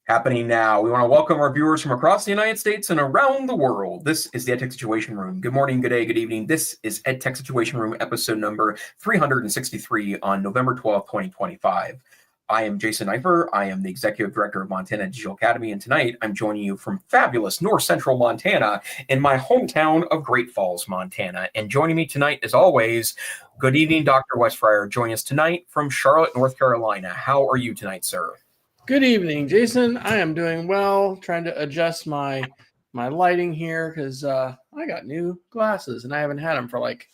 Happening now. We want to welcome our viewers from across the United States and around the world. This is the EdTech Situation Room. Good morning, good day, good evening. This is EdTech Situation Room episode number 363 on November 12th, 2025. I am Jason Neiffer. I am the Executive Director of Montana Digital Academy, and tonight I'm joining you from fabulous North Central Montana in my hometown of Great Falls, Montana. And joining me tonight, as always, good evening, Dr. Westfryer. Joining us tonight from Charlotte, North Carolina. How are you tonight, sir? Good evening, Jason. I am doing well, trying to adjust my lighting here because I got new glasses and I haven't had them for like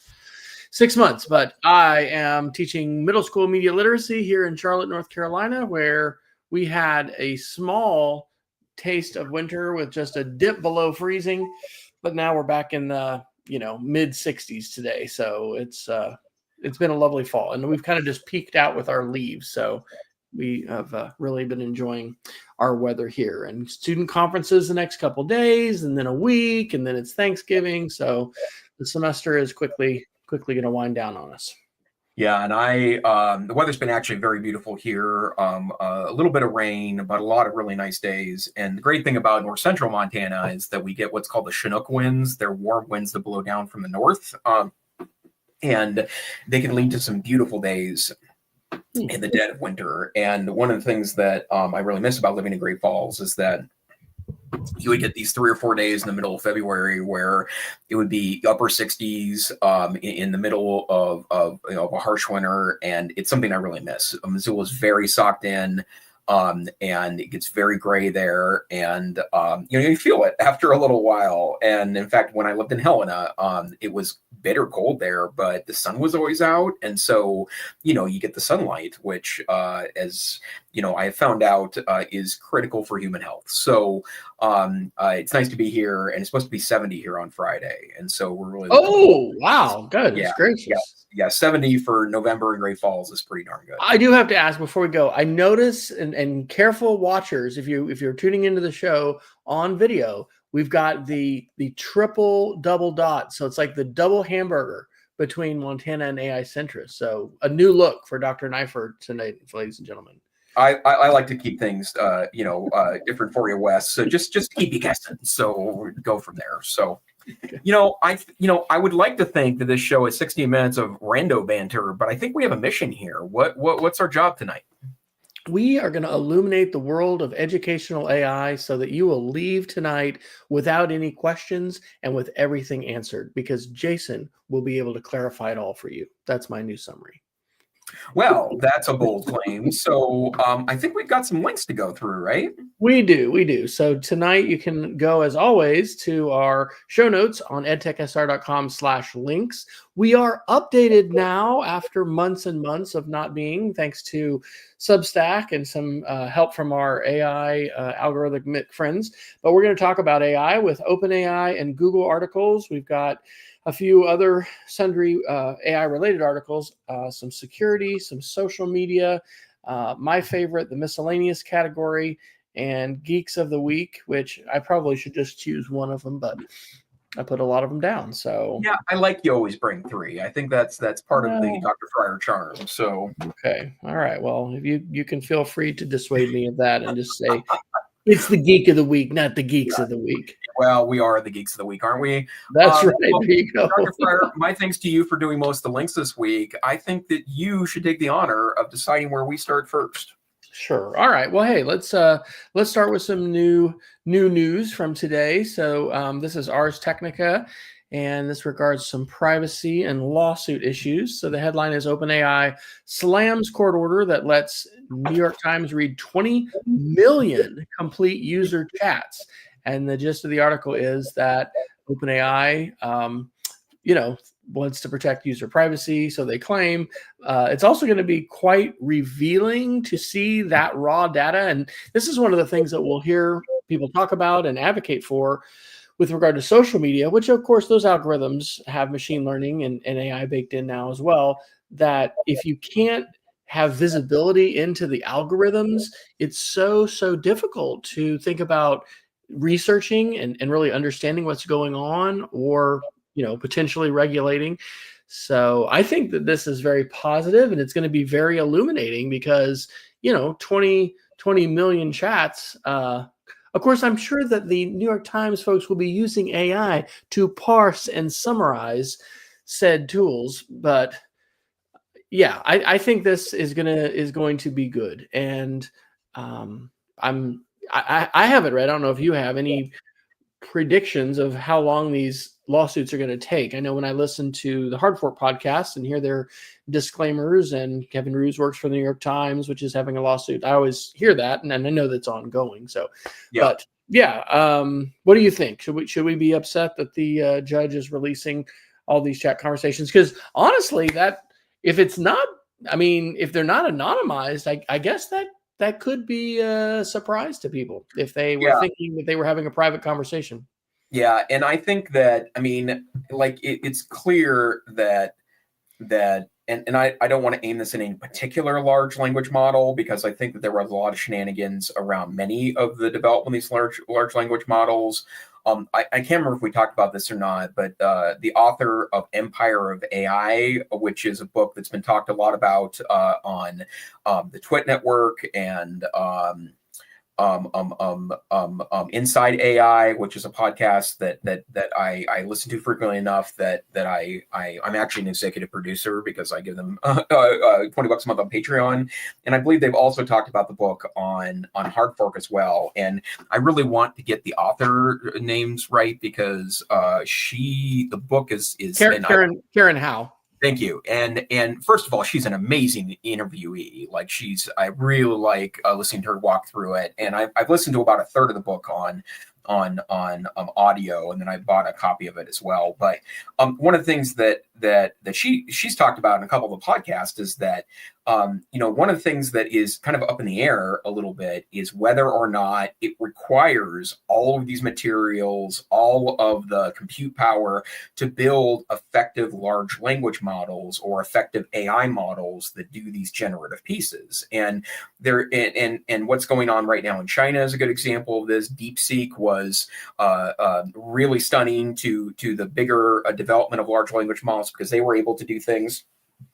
6 months. But I am teaching middle school media literacy here in Charlotte, North Carolina, where we had a small taste of winter with just a dip below freezing. But now we're back in the mid 60s today. So it's been a lovely fall, and we've kind of just peaked out with our leaves. So we have really been enjoying our weather here, and student conferences the next couple of days, and then a week, and then it's Thanksgiving. So the semester is quickly going to wind down on us. Yeah, and the weather's been actually very beautiful here. A little bit of rain, but a lot of really nice days. And the great thing about North Central Montana is that we get what's called the Chinook winds. They're warm winds that blow down from the north, and they can lead to some beautiful days in the dead of winter. And one of the things that I really miss about living in Great Falls is that you would get these 3 or 4 days in the middle of February where it would be upper 60s in the middle of a harsh winter, and it's something I really miss. Missoula is very socked in, and it gets very gray there, and you feel it after a little while. And in fact, when I lived in Helena, it was bitter cold there, but the sun was always out, and so you get the sunlight, which as I have found out is critical for human health. So it's nice to be here, and it's supposed to be 70 here on Friday, and so we're really wow, good. Yeah, it's gracious. yeah, 70 for November in Great Falls is pretty darn good. I do have to ask before we go, I notice, and careful watchers, if you're tuning into the show on video, we've got the triple double dot. So it's like the double hamburger between Montana and AI centrist. So a new look for Dr. Neiffer tonight, ladies and gentlemen. I like to keep things different for you, Wes. So just keep you guessing. So go from there. So I would like to think that this show is 60 minutes of rando banter, but I think we have a mission here. What's our job tonight? We are going to illuminate the world of educational AI so that you will leave tonight without any questions and with everything answered, because Jason will be able to clarify it all for you. That's my new summary. Well, that's a bold claim. So I think we've got some links to go through, right? We do. So tonight you can go, as always, to our show notes on edtechsr.com/links. We are updated now after months and months of not being, thanks to Substack and some help from our AI algorithmic friends. But we're going to talk about AI with OpenAI and Google articles. We've got a few other sundry AI-related articles, some security, some social media, my favorite, the miscellaneous category, and Geeks of the Week, which I probably should just choose one of them, but I put a lot of them down. So yeah, I like you always bring 3. I think that's part of the Dr. Fryer charm. So okay, all right. Well, if you can feel free to dissuade me of that and just say it's the Geek of the Week, not the Geeks of the Week. Well, we are the Geeks of the Week, aren't we? That's right. There you go. Dr. Fryer, my thanks to you for doing most of the links this week. I think that you should take the honor of deciding where we start first. Sure. All right. Well, hey, let's start with some new news from today. So this is Ars Technica, and this regards some privacy and lawsuit issues. So the headline is OpenAI slams court order that lets New York Times read 20 million complete user chats. And the gist of the article is that OpenAI, wants to protect user privacy, so they claim. It's also going to be quite revealing to see that raw data. And this is one of the things that we'll hear people talk about and advocate for with regard to social media, which, of course, those algorithms have machine learning and AI baked in now as well, that if you can't have visibility into the algorithms, it's so difficult to think about researching and really understanding what's going on, or potentially regulating. So I think that this is very positive, and it's going to be very illuminating because 20 20 million chats. Of course, I'm sure that the New York Times folks will be using AI to parse and summarize said tools. But yeah, I think this is going to be good. And I haven't read. I don't know if you have any predictions of how long these lawsuits are going to take. I know when I listen to the Hard Fork podcast and hear their disclaimers, and Kevin Roos works for the New York Times, which is having a lawsuit, I always hear that, and I know that's ongoing. So, Yeah. but yeah, what do you think? Should we be upset that the judge is releasing all these chat conversations? Because honestly, that if it's not, I mean, if they're not anonymized, I guess that could be a surprise to people if they were thinking that they were having a private conversation. Yeah, and I think that, I mean, like it's clear that and I don't want to aim this in any particular large language model, because I think that there was a lot of shenanigans around many of the development of these large language models. I can't remember if we talked about this or not, but the author of Empire of AI, which is a book that's been talked a lot about on the Twit network, and Inside AI, which is a podcast that I listen to frequently enough that I'm actually an executive producer, because I give them $20 a month on Patreon, and I believe they've also talked about the book on Hard Fork as well. And I really want to get the author names right, because the book is Karen Howe. Thank you. And first of all, she's an amazing interviewee. Like, I really like listening to her walk through it. And I've listened to about a third of the book on audio, and then I bought a copy of it as well. But one of the things that she's talked about in a couple of the podcasts is that one of the things that is kind of up in the air a little bit is whether or not it requires all of these materials, all of the compute power to build effective large language models or effective AI models that do these generative pieces. And what's going on right now in China is a good example of this. DeepSeek was really stunning to the bigger development of large language models, because they were able to do things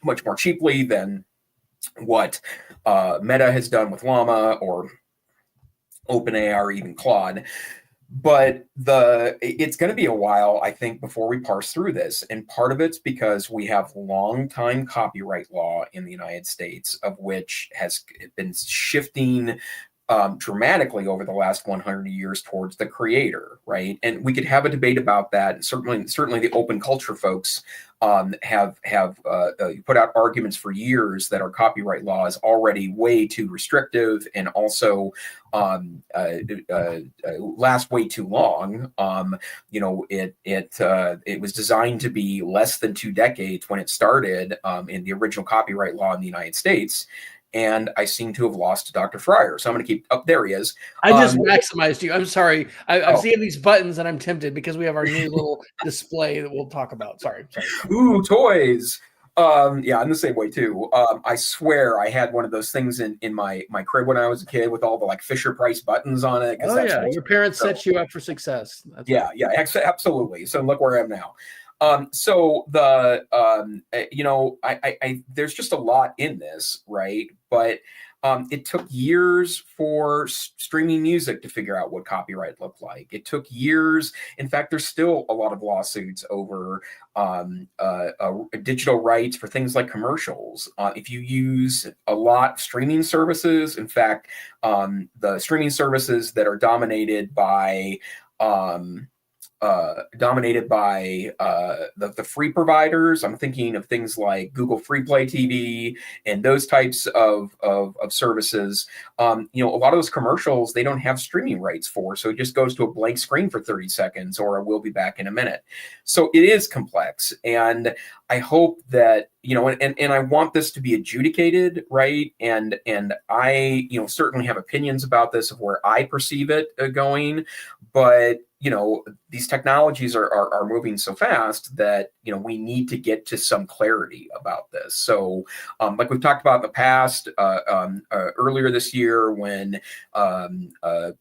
much more cheaply than what Meta has done with Llama, or OpenAI, or even Claude. But it's going to be a while, I think, before we parse through this. And part of it's because we have long-time copyright law in the United States, of which has been shifting dramatically over the last 100 years towards the creator, right? And we could have a debate about that. And certainly the open culture folks have put out arguments for years that our copyright law is already way too restrictive, and also lasts way too long. It was designed to be less than 2 decades when it started in the original copyright law in the United States. And I seem to have lost Dr. Fryer. So I'm going to keep up. There he is. I just maximized you. I'm sorry. I'm seeing these buttons and I'm tempted, because we have our new little display that we'll talk about. Sorry. Ooh, toys. Yeah, I'm the same way too. I swear I had one of those things in my crib when I was a kid, with all the like Fisher Price buttons on it. Oh yeah, your parents set you up for success. Yeah, absolutely. So look where I am now. There's just a lot in this, right? But it took years for streaming music to figure out what copyright looked like. It took years. In fact, there's still a lot of lawsuits over digital rights for things like commercials. If you use a lot of streaming services, in fact, the streaming services that are dominated by the free providers. I'm thinking of things like Google Free Play TV and those types of services. A lot of those commercials, they don't have streaming rights for, so it just goes to a blank screen for 30 seconds, or I will be back in a minute. So it is complex, and I hope that, and I want this to be adjudicated, right? And I, certainly have opinions about this, of where I perceive it going, but these technologies are moving so fast that we need to get to some clarity about this. So like we've talked about in the past, earlier this year, when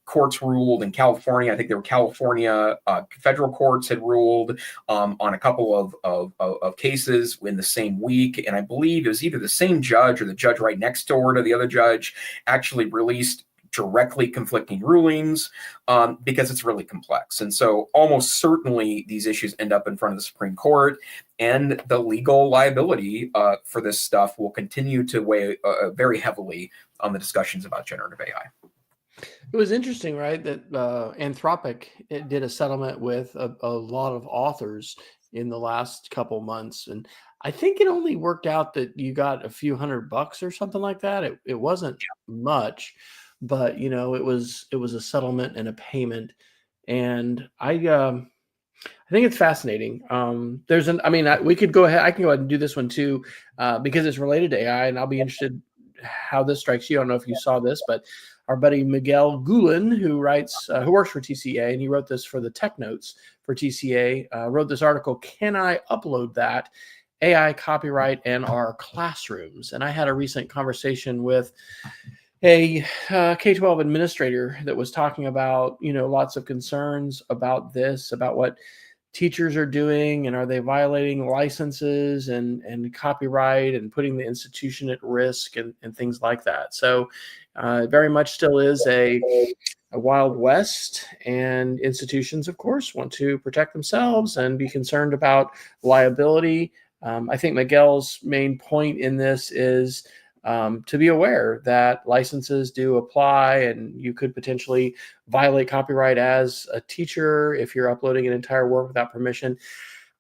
courts ruled in California, I think they were California federal courts had ruled on a couple of cases in the same week, and I believe it was either the same judge or the judge right next door to the other judge actually released directly conflicting rulings, because it's really complex. And so almost certainly these issues end up in front of the Supreme Court, and the legal liability for this stuff will continue to weigh very heavily on the discussions about generative AI. It was interesting, right, that Anthropic did a settlement with a lot of authors in the last couple months, and I think it only worked out that you got a few $100 or something like that. It wasn't much, but it was a settlement and a payment, and I think it's fascinating. We could go ahead. I can go ahead and do this one too, because it's related to AI, and I'll be interested how this strikes you. I don't know if you saw this, but our buddy Miguel Gulen, who works for TCA, and he wrote this for the tech notes for TCA, wrote this article, "Can I upload that? AI copyright and our classrooms?" And I had a recent conversation with a K-12 administrator that was talking about, lots of concerns about this, about what teachers are doing, and are they violating licenses and copyright and putting the institution at risk and things like that. So it very much still is a wild west, and institutions, of course, want to protect themselves and be concerned about liability. I think Miguel's main point in this is to be aware that licenses do apply, and you could potentially violate copyright as a teacher if you're uploading an entire work without permission.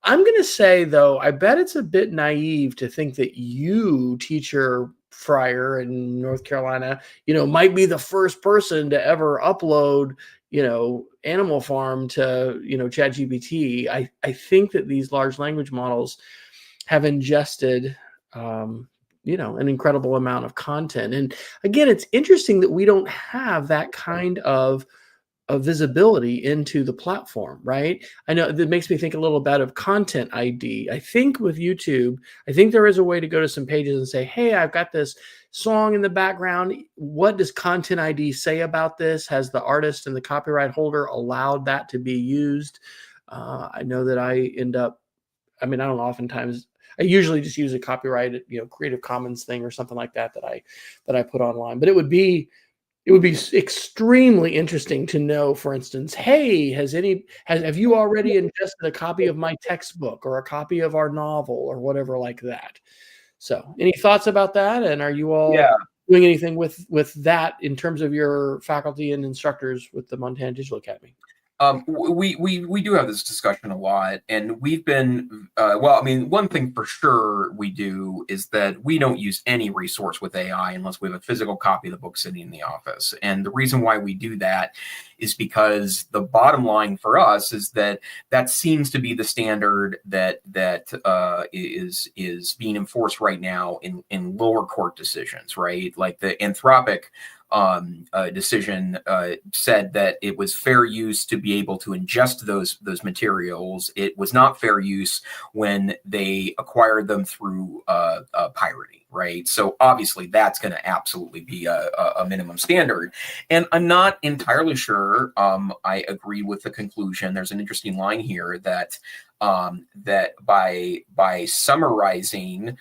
I'm going to say, though, I bet it's a bit naive to think that you, teacher Fryer in North Carolina, might be the first person to ever upload, Animal Farm to, ChatGPT. I think that these large language models have ingested an incredible amount of content. And again, it's interesting that we don't have that kind of visibility into the platform, right? I know that makes me think a little bit of content ID. I think with YouTube, I think there is a way to go to some pages and say, hey, I've got this song in the background. What does content ID say about this? Has the artist and the copyright holder allowed that to be used? I know that I don't know, oftentimes I usually just use a copyrighted, Creative Commons thing or something like that I put online. But it would be extremely interesting to know, for instance, hey, have you already ingested a copy of my textbook or a copy of our novel or whatever like that? So, any thoughts about that? And are you all doing anything with that in terms of your faculty and instructors with the Montana Digital Academy? We do have this discussion a lot, and we've been, one thing for sure we do is that we don't use any resource with AI unless we have a physical copy of the book sitting in the office. And the reason why we do that is because the bottom line for us is that seems to be the standard that is being enforced right now in lower court decisions, right? Like the Anthropic decision said that it was fair use to be able to ingest those materials. It was not fair use when they acquired them through pirating, right? So obviously that's going to absolutely be a minimum standard. And I'm not entirely sure I agree with the conclusion. There's an interesting line here that by summarizing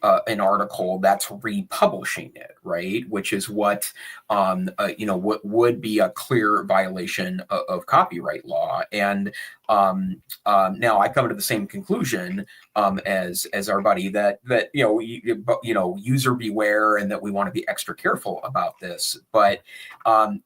an article, that's republishing it, right? Which is what what would be a clear violation of copyright law. And now I come to the same conclusion as our buddy that user beware, and that we want to be extra careful about this. But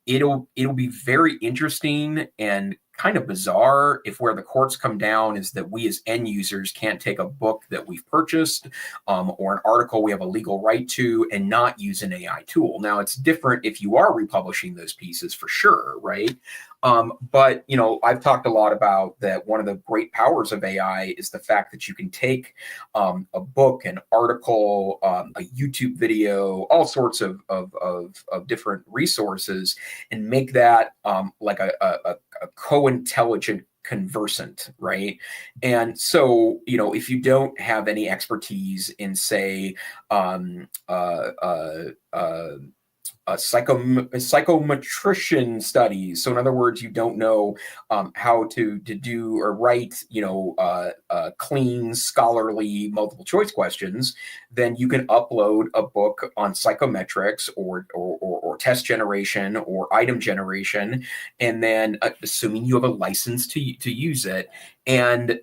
it'll be very interesting and kind of bizarre if where the courts come down is that we as end users can't take a book that we've purchased or an article we have a legal right to and not use an AI tool. Now, it's different if you are republishing those pieces for sure, right? But I've talked a lot about that one of the great powers of AI is the fact that you can take a book, an article, a YouTube video, all sorts of different resources, and make that like a co-intelligent conversant, right? And so, if you don't have any expertise in, say, psychometrician studies. So in other words, you don't know how to do or write, clean, scholarly multiple choice questions, then you can upload a book on psychometrics or or test generation or item generation, and then assuming you have a license to use it, and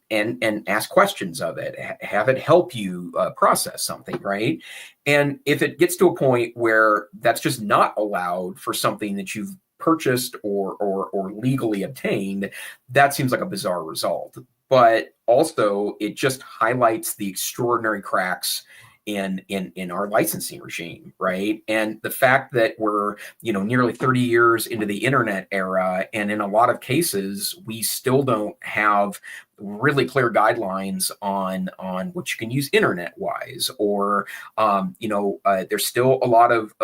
and ask questions of it, have it help you process something, right? And if it gets to a point where that's just not allowed for something that you've purchased or legally obtained, that seems like a bizarre result. But also, it just highlights the extraordinary cracks in our licensing regime, right? And the fact that we're, nearly 30 years into the internet era, and in a lot of cases, we still don't have really clear guidelines on what you can use internet wise, or there's still a lot of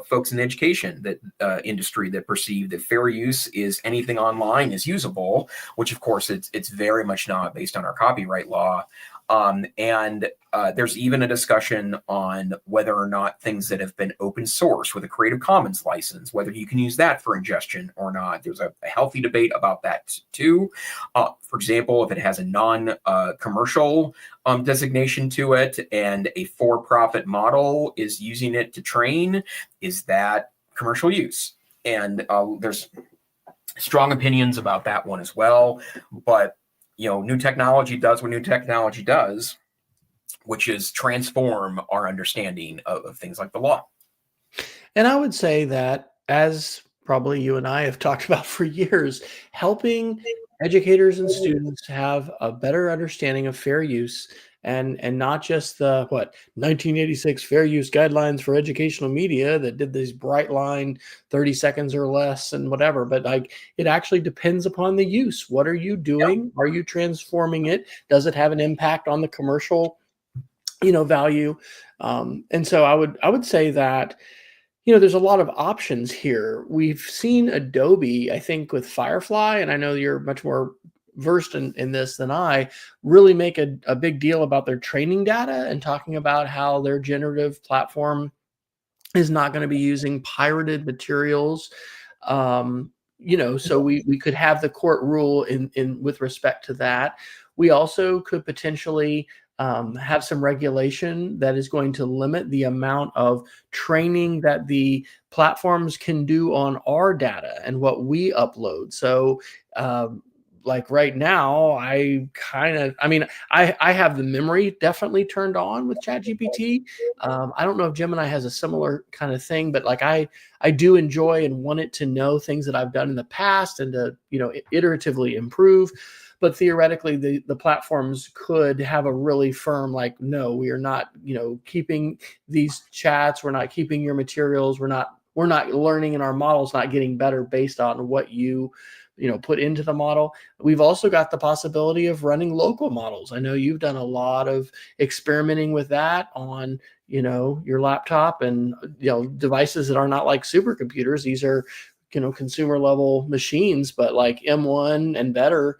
folks in the education that industry that perceive that fair use is anything online is usable, which of course it's very much not, based on our copyright law. And there's even a discussion on whether or not things that have been open source with a Creative Commons license, whether you can use that for ingestion or not. There's a healthy debate about that too. For example, if it has a non-commercial designation to it and a for-profit model is using it to train, is that commercial use? And there's strong opinions about that one as well. But new technology does what new technology does, which is transform our understanding of things like the law. And I would say that, as probably you and I have talked about for years, helping educators and students have a better understanding of fair use, and not just the 1986 fair use guidelines for educational media that did these bright line 30 seconds or less and whatever, but like, it actually depends upon the use. What are you doing? Are you transforming it? Does it have an impact on the commercial value? And so I would say that there's a lot of options here. We've seen Adobe, I think, with Firefly, and I know you're much more versed in this than I, really make a big deal about their training data and talking about how their generative platform is not going to be using pirated materials. So we could have the court rule in with respect to that. We also could potentially have some regulation that is going to limit the amount of training that the platforms can do on our data and what we upload. So like right now, I have the memory definitely turned on with ChatGPT. I don't know if Gemini has a similar kind of thing, but like I do enjoy and want it to know things that I've done in the past and to iteratively improve. But theoretically, the platforms could have a really firm, like, no, we are not, keeping these chats. We're not keeping your materials. We're not learning, and our model's not getting better based on what you put into the model. We've also got the possibility of running local models. I know you've done a lot of experimenting with that on, your laptop and, devices that are not like supercomputers. These are, consumer level machines, but like M1 and better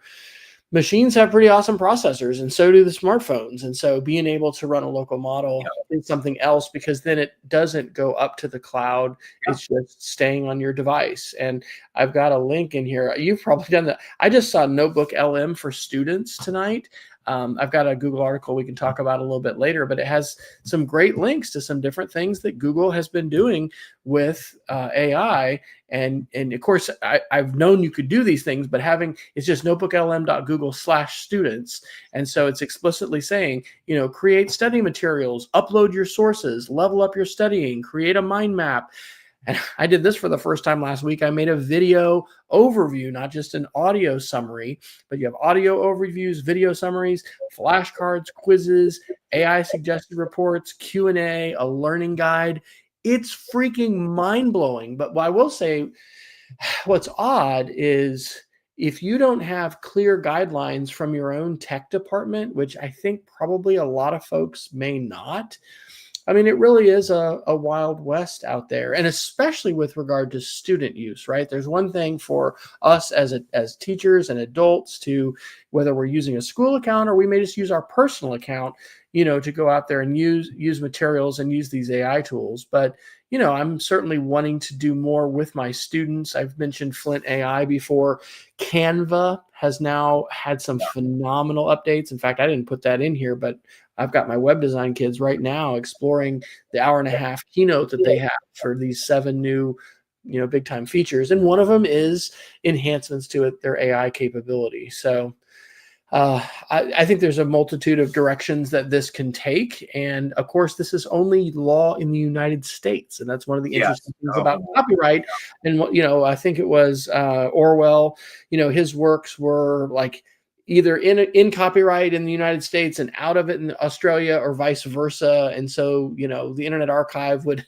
machines have pretty awesome processors, and so do the smartphones. And so being able to run a local model is something else, because then it doesn't go up to the cloud. It's just staying on your device. And I've got a link in here. You've probably done that. I just saw Notebook LM for students tonight. I've got a Google article we can talk about a little bit later, but it has some great links to some different things that Google has been doing with AI. And of course, I've known you could do these things, but it's just notebooklm.google/students. And so it's explicitly saying, create study materials, upload your sources, level up your studying, create a mind map. And I did this for the first time last week. I made a video overview, not just an audio summary, but you have audio overviews, video summaries, flashcards, quizzes, AI suggested reports, Q&A, a learning guide. It's freaking mind-blowing. But what I will say, what's odd is if you don't have clear guidelines from your own tech department, which I think probably a lot of folks may not, it really is a wild west out there, and especially with regard to student use, right? There's one thing for us as teachers and adults to, whether we're using a school account or we may just use our personal account, to go out there and use materials and use these AI tools. But, I'm certainly wanting to do more with my students. I've mentioned Flint AI before. Canva has now had some phenomenal updates. In fact, I didn't put that in here, but I've got my web design kids right now exploring the hour and a half keynote that they have for these 7 new, big time features. And one of them is enhancements to their AI capability. So I think there's a multitude of directions that this can take. And of course, this is only law in the United States. And that's one of the interesting things about copyright. And, I think it was Orwell, his works were like either in copyright in the United States and out of it in Australia or vice versa. And so, the Internet Archive would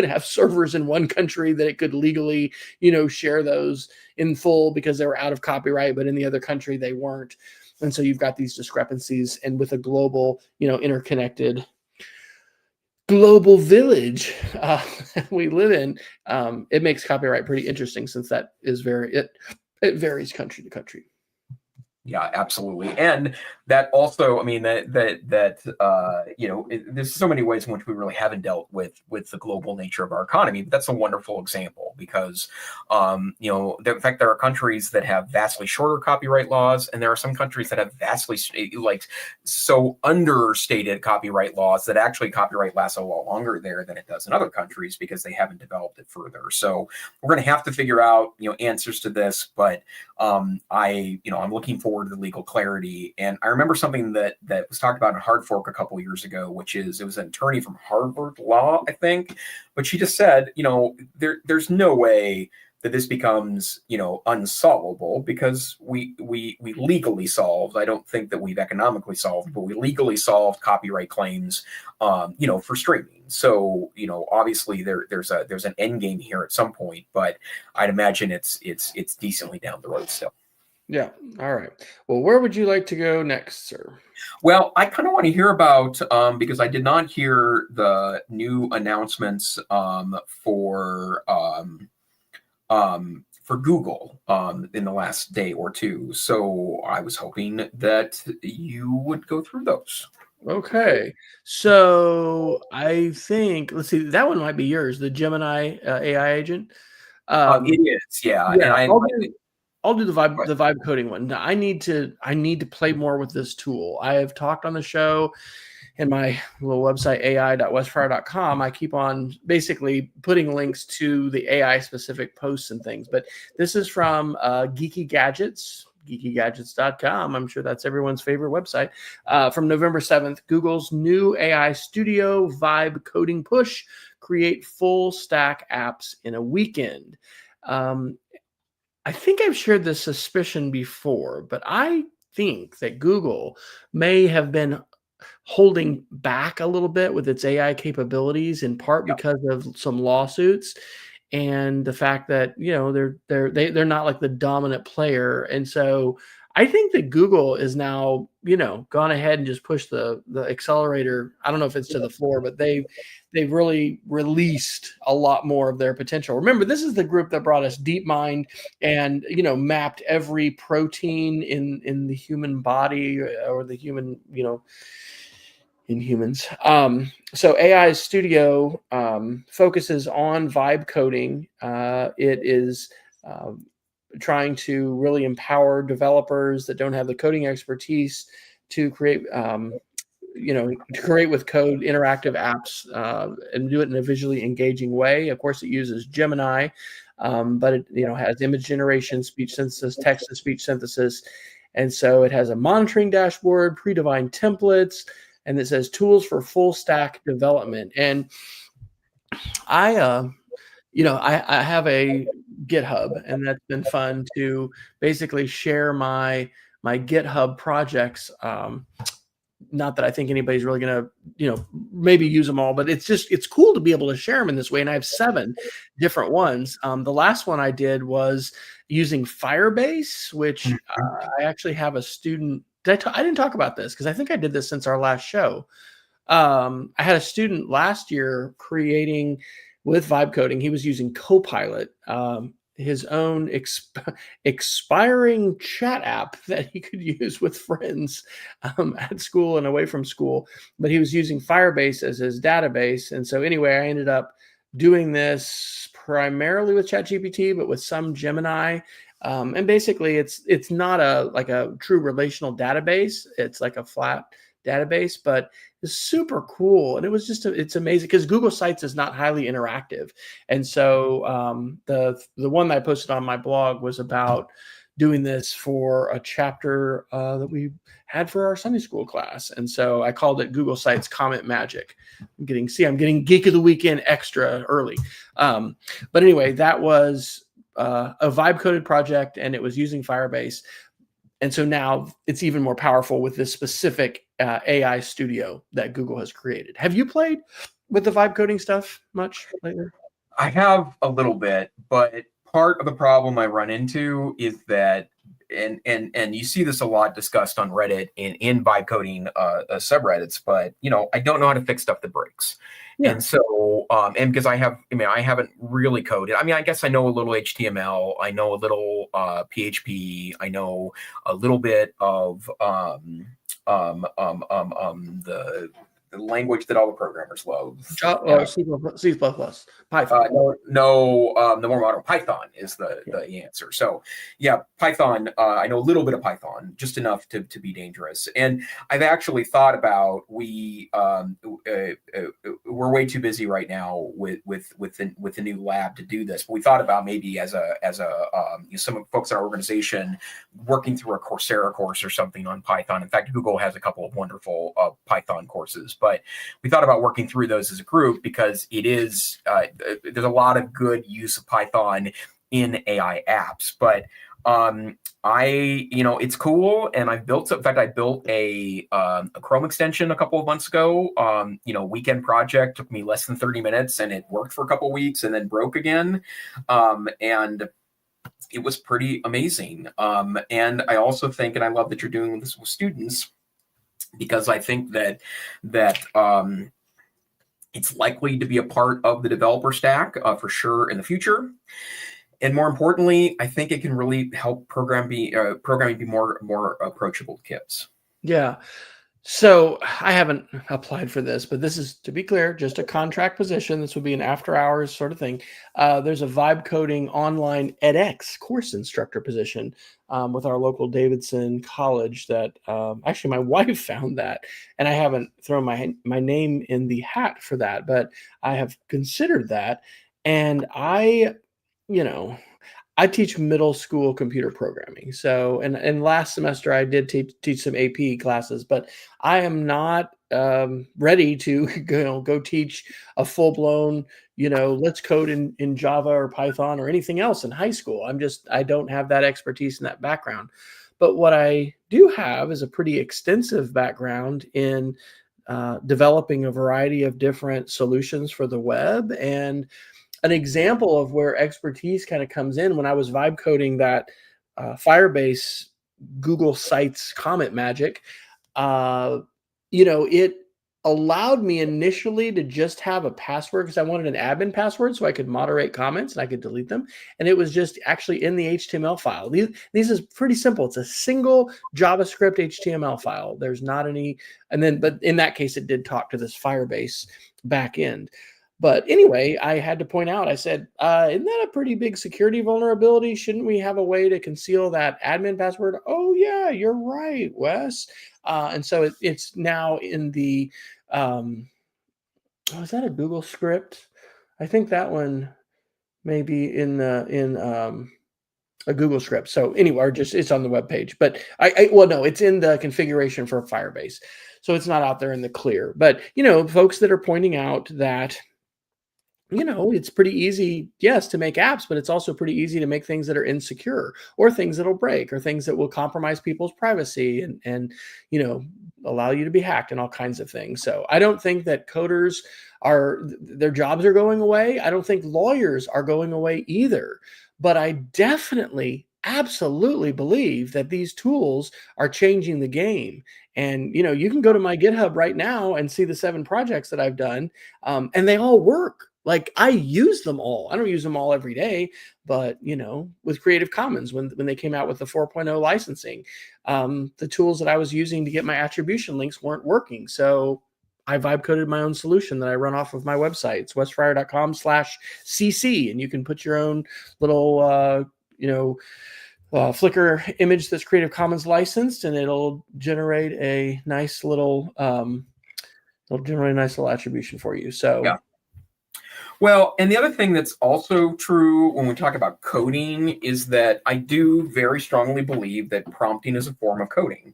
have servers in one country that it could legally, share those in full because they were out of copyright, but in the other country they weren't. And so you've got these discrepancies, and with a global, interconnected global village we live in, it makes copyright pretty interesting, since that is it varies country to country. Yeah, absolutely. And that also, I mean, there's so many ways in which we really haven't dealt with the global nature of our economy. But that's a wonderful example because, in fact, there are countries that have vastly shorter copyright laws, and there are some countries that have vastly so understated copyright laws that actually copyright lasts a lot longer there than it does in other countries because they haven't developed it further. So we're going to have to figure out, answers to this. But I'm looking forward to the legal clarity. And I remember something that was talked about in Hard Fork a couple of years ago, which is, it was an attorney from Harvard Law, I think, but she just said, there's no way that this becomes, unsolvable, because we legally solved. I don't think that we've economically solved, but we legally solved copyright claims, for streaming. So, obviously there's an end game here at some point, but I'd imagine it's decently down the road still. Yeah. All right. Well, where would you like to go next, sir? Well, I kind of want to hear about, because I did not hear the new announcements for Google in the last day or two. So I was hoping that you would go through those. Okay. So I think, let's see, that one might be yours, the Gemini AI agent. It is, yeah. Yeah, And I'll do the vibe coding one. Now, I need to play more with this tool. I have talked on the show in my little website, ai.westfire.com. I keep on basically putting links to the AI specific posts and things. But this is from Geeky Gadgets, geekygadgets.com. I'm sure that's everyone's favorite website. From November 7th, Google's new AI Studio vibe coding push, create full stack apps in a weekend. I think I've shared this suspicion before, but I think that Google may have been holding back a little bit with its AI capabilities, in part because of some lawsuits and the fact that they're not like the dominant player. And so I think that Google is now gone ahead and just pushed the accelerator. I don't know if it's to the floor, but they've really released a lot more of their potential. Remember, this is the group that brought us DeepMind and mapped every protein in the human body, or the human in humans. So AI Studio focuses on vibe coding. It is trying to really empower developers that don't have the coding expertise to create, with code interactive apps and do it in a visually engaging way. Of course, it uses Gemini, but it has image generation, speech synthesis, text to speech synthesis, and so it has a monitoring dashboard, predefined templates, and it says tools for full stack development. And I have a GitHub, and that's been fun to basically share my GitHub projects. Not that I think anybody's really going to, maybe use them all, but it's cool to be able to share them in this way. And I have 7 different ones. The last one I did was using Firebase, which I actually have a student. I didn't talk about this because I think I did this since our last show. I had a student last year creating with vibe coding. He was using Copilot, his own expiring chat app that he could use with friends at school and away from school. But he was using Firebase as his database. And so anyway, I ended up doing this primarily with ChatGPT, but with some Gemini. And basically, it's not a true relational database. It's like a flat database, but it's super cool. And it was it's amazing because Google Sites is not highly interactive. And so the one that I posted on my blog was about doing this for a chapter that we had for our Sunday school class. And so I called it Google Sites Comment Magic. I'm getting Geek of the Weekend extra early. But anyway, that was a vibe coded project, and it was using Firebase. And so now it's even more powerful with this specific AI studio that Google has created. Have you played with the vibe coding stuff much lately? I have a little bit, but part of the problem I run into is that, and you see this a lot discussed on Reddit in vibe coding subreddits, but I don't know how to fix stuff that breaks. Yeah. And so, and because I haven't really coded. I mean, I guess I know a little HTML, I know a little PHP, I know a little bit of the language that all the programmers love. C++, Python. The more modern Python is the answer. So yeah, Python, I know a little bit of Python, just enough to be dangerous. And I've actually thought about, we're way too busy right now with the new lab to do this. But we thought about maybe as some of the folks in our organization working through a Coursera course or something on Python. In fact, Google has a couple of wonderful Python courses. But we thought about working through those as a group because it is there's a lot of good use of Python in AI apps. But it's cool, and I built a Chrome extension a couple of months ago. Weekend project, took me less than 30 minutes, and it worked for a couple of weeks and then broke again. And it was pretty amazing. And I also think, and I love that you're doing this with students, because I think that it's likely to be a part of the developer stack for sure in the future. And more importantly, I think it can really help programming be more approachable to kids. Yeah. So I haven't applied for this, but this is, to be clear, just a contract position. This would be an after hours sort of thing. There's a vibe coding online edX course instructor position with our local Davidson college that actually my wife found that, and I haven't thrown my name in the hat for that, but I have considered that. And I teach middle school computer programming. So, and last semester I did teach some AP classes, but I am not ready to go teach a full blown, let's code in Java or Python or anything else in high school. I don't have that expertise in that background. But what I do have is a pretty extensive background in developing a variety of different solutions for the web. And an example of where expertise kind of comes in, when I was vibe coding that Firebase Google Sites Comment Magic, it allowed me initially to just have a password because I wanted an admin password so I could moderate comments and I could delete them. And it was just actually in the HTML file. These is pretty simple. It's a single JavaScript HTML file. There's not any, but in that case, it did talk to this Firebase backend. But anyway, I had to point out, I said, isn't that a pretty big security vulnerability? Shouldn't we have a way to conceal that admin password? Oh, yeah, you're right, Wes. And so it's now in the, is that a Google script? I think that one may be in a Google script. So anyway, it's on the web page. But no, it's in the configuration for Firebase. So it's not out there in the clear. But, folks that are pointing out that, it's pretty easy, yes, to make apps, but it's also pretty easy to make things that are insecure or things that'll break or things that will compromise people's privacy and allow you to be hacked and all kinds of things. So I don't think that coders their jobs are going away. I don't think lawyers are going away either. But I definitely, absolutely believe that these tools are changing the game. And, you can go to my GitHub right now and see the 7 projects that I've done, and they all work. Like, I use them all. I don't use them all every day, but, with Creative Commons, when they came out with the 4.0 licensing, the tools that I was using to get my attribution links weren't working. So I vibe coded my own solution that I run off of my website. It's wesfryer.com/cc. And you can put your own little, Flickr image that's Creative Commons licensed, and it'll generate a nice little attribution for you. So Yeah. Well, and the other thing that's also true when we talk about coding is that I do very strongly believe that prompting is a form of coding.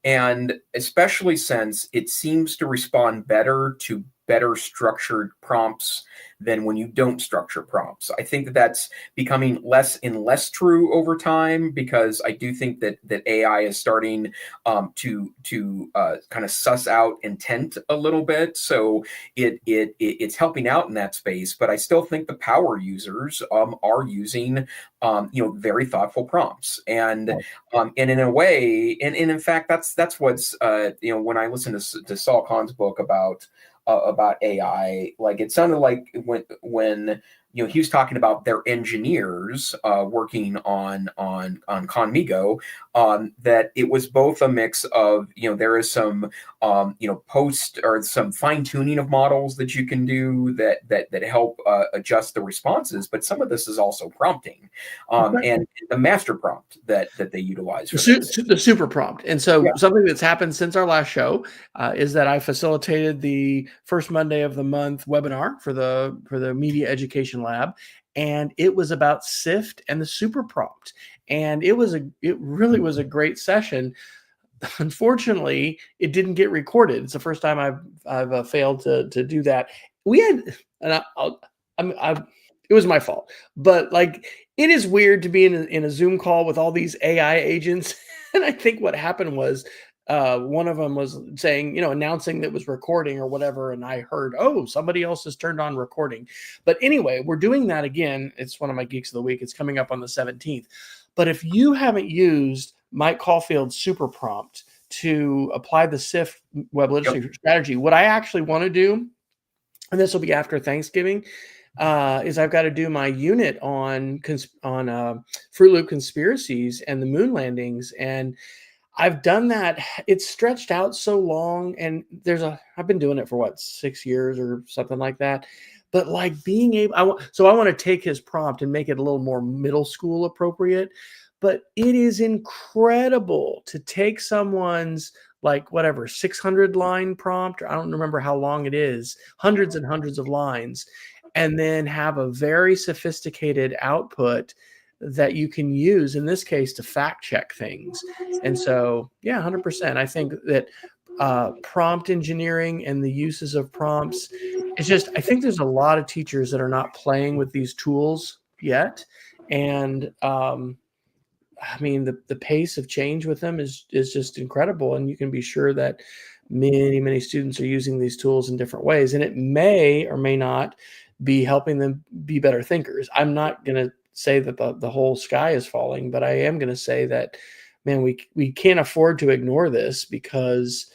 And especially since it seems to respond better to better structured prompts than when you don't structure prompts. I think that that's becoming less and less true over time, because I do think that AI is starting to kind of suss out intent a little bit. So it's helping out in that space, but I still think the power users are using very thoughtful prompts, and in a way, and in fact, that's what's when I listen to Saul Kahn's book about AI, like it sounded like when he was talking about their engineers working on Conmigo, that it was both a mix of there is some post or some fine tuning of models that you can do that help adjust the responses, but some of this is also prompting, and the master prompt that they utilize for the super prompt. And so Yeah. something that's happened since our last show is that I facilitated the first Monday of the month webinar for the Media Education Lab, and it was about SIFT and the super prompt, and it really was a great session. Unfortunately, it didn't get recorded. It's the first time I've failed to do that. We had, and it was my fault, but like, it is weird to be in a Zoom call with all these AI agents. And I think what happened was one of them was saying, announcing that it was recording or whatever. And I heard, oh, somebody else has turned on recording. But anyway, we're doing that again. It's one of my Geeks of the Week. It's coming up on the 17th. But if you haven't used Mike Caulfield's super prompt to apply the SIFT web literacy strategy, what I actually want to do, and this will be after Thanksgiving, is I've got to do my unit on Fruit Loop conspiracies and the moon landings, and I've done that. It's stretched out so long, and I've been doing it for 6 years or something like that. But like being able, I want to take his prompt and make it a little more middle school appropriate. But it is incredible to take someone's 600 line prompt, or I don't remember how long it is, hundreds and hundreds of lines, and then have a very sophisticated output that you can use in this case to fact check things. And so, 100%. I think that prompt engineering and the uses of prompts, I think there's a lot of teachers that are not playing with these tools yet. And the pace of change with them is just incredible. And you can be sure that many, many students are using these tools in different ways. And it may or may not be helping them be better thinkers. I'm not going to say that the whole sky is falling, but I am going to say that, man, we can't afford to ignore this, because,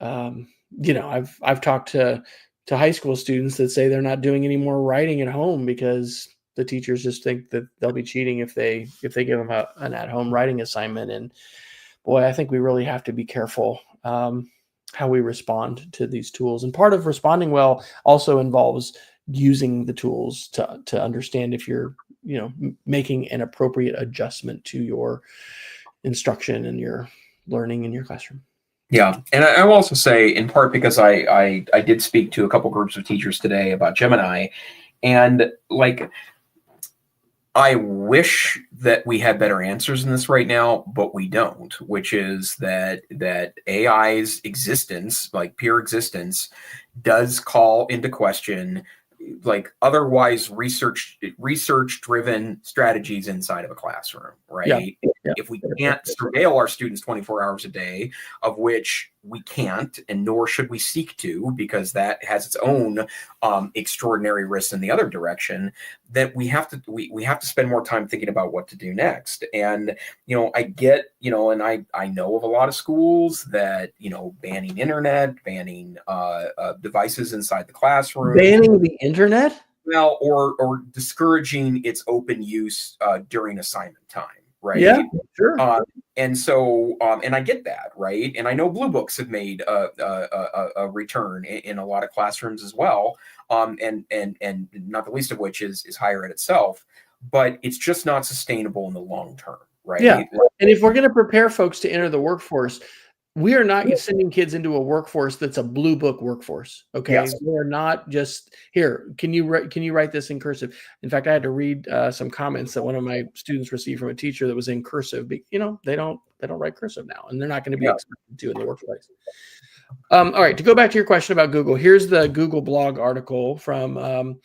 I've talked to high school students that say they're not doing any more writing at home because the teachers just think that they'll be cheating if they give them an at-home writing assignment. And boy, I think we really have to be careful how we respond to these tools. And part of responding well also involves using the tools to understand if you're making an appropriate adjustment to your instruction and your learning in your classroom. Yeah, and I will also say, in part because I did speak to a couple groups of teachers today about Gemini, and I wish that we had better answers in this right now, but we don't, which is that AI's existence, pure existence, does call into question otherwise research driven strategies inside of a classroom, right? Yeah. If we can't surveil our students 24 hours a day, of which we can't, and nor should we seek to, because that has its own extraordinary risks in the other direction, that we have to spend more time thinking about what to do next. And I get, and I know of a lot of schools that banning internet, banning devices inside the classroom, banning the internet, well, or discouraging its open use during assignment time. Right. Yeah, sure. And so, and I get that, right? And I know Blue Books have made a return in a lot of classrooms as well, and not the least of which is higher ed itself. But it's just not sustainable in the long term, right? Yeah. And if we're going to prepare folks to enter the workforce, we are not sending kids into a workforce that's a blue book workforce. Okay, Yes. we're not just here. Can you write this in cursive? In fact, I had to read some comments that one of my students received from a teacher that was in cursive. You know, they don't write cursive now, and they're not going to be expected to in the workplace. All right, to go back to your question about Google, here's the Google blog article from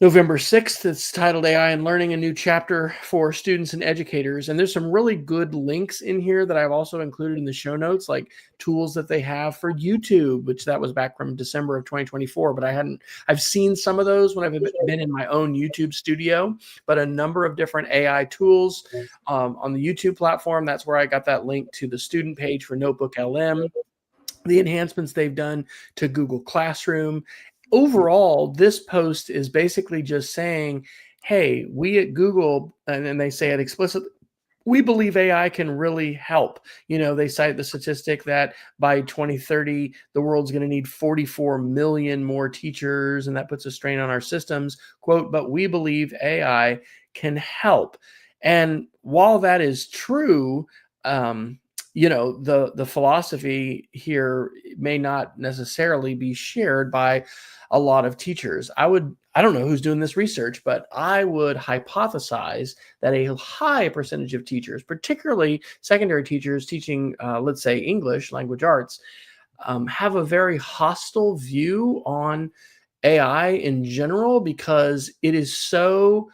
November 6th. It's titled AI and Learning, a New Chapter for Students and Educators. And there's some really good links in here that I've also included in the show notes, like tools that they have for YouTube, which that was back from December of 2024. But I've seen some of those when I've been in my own YouTube studio, but a number of different AI tools on the YouTube platform. That's where I got that link to the student page for Notebook LM, the enhancements they've done to Google Classroom. Overall, this post is basically just saying, hey, we at Google, and then they say it explicitly, we believe AI can really help. You know, they cite the statistic that by 2030, the world's going to need 44 million more teachers, and that puts a strain on our systems. Quote, but we believe AI can help. And while that is true, you know, the philosophy here may not necessarily be shared by a lot of teachers. I don't know who's doing this research, but I would hypothesize that a high percentage of teachers, particularly secondary teachers teaching, let's say, English language arts, have a very hostile view on AI in general because it is so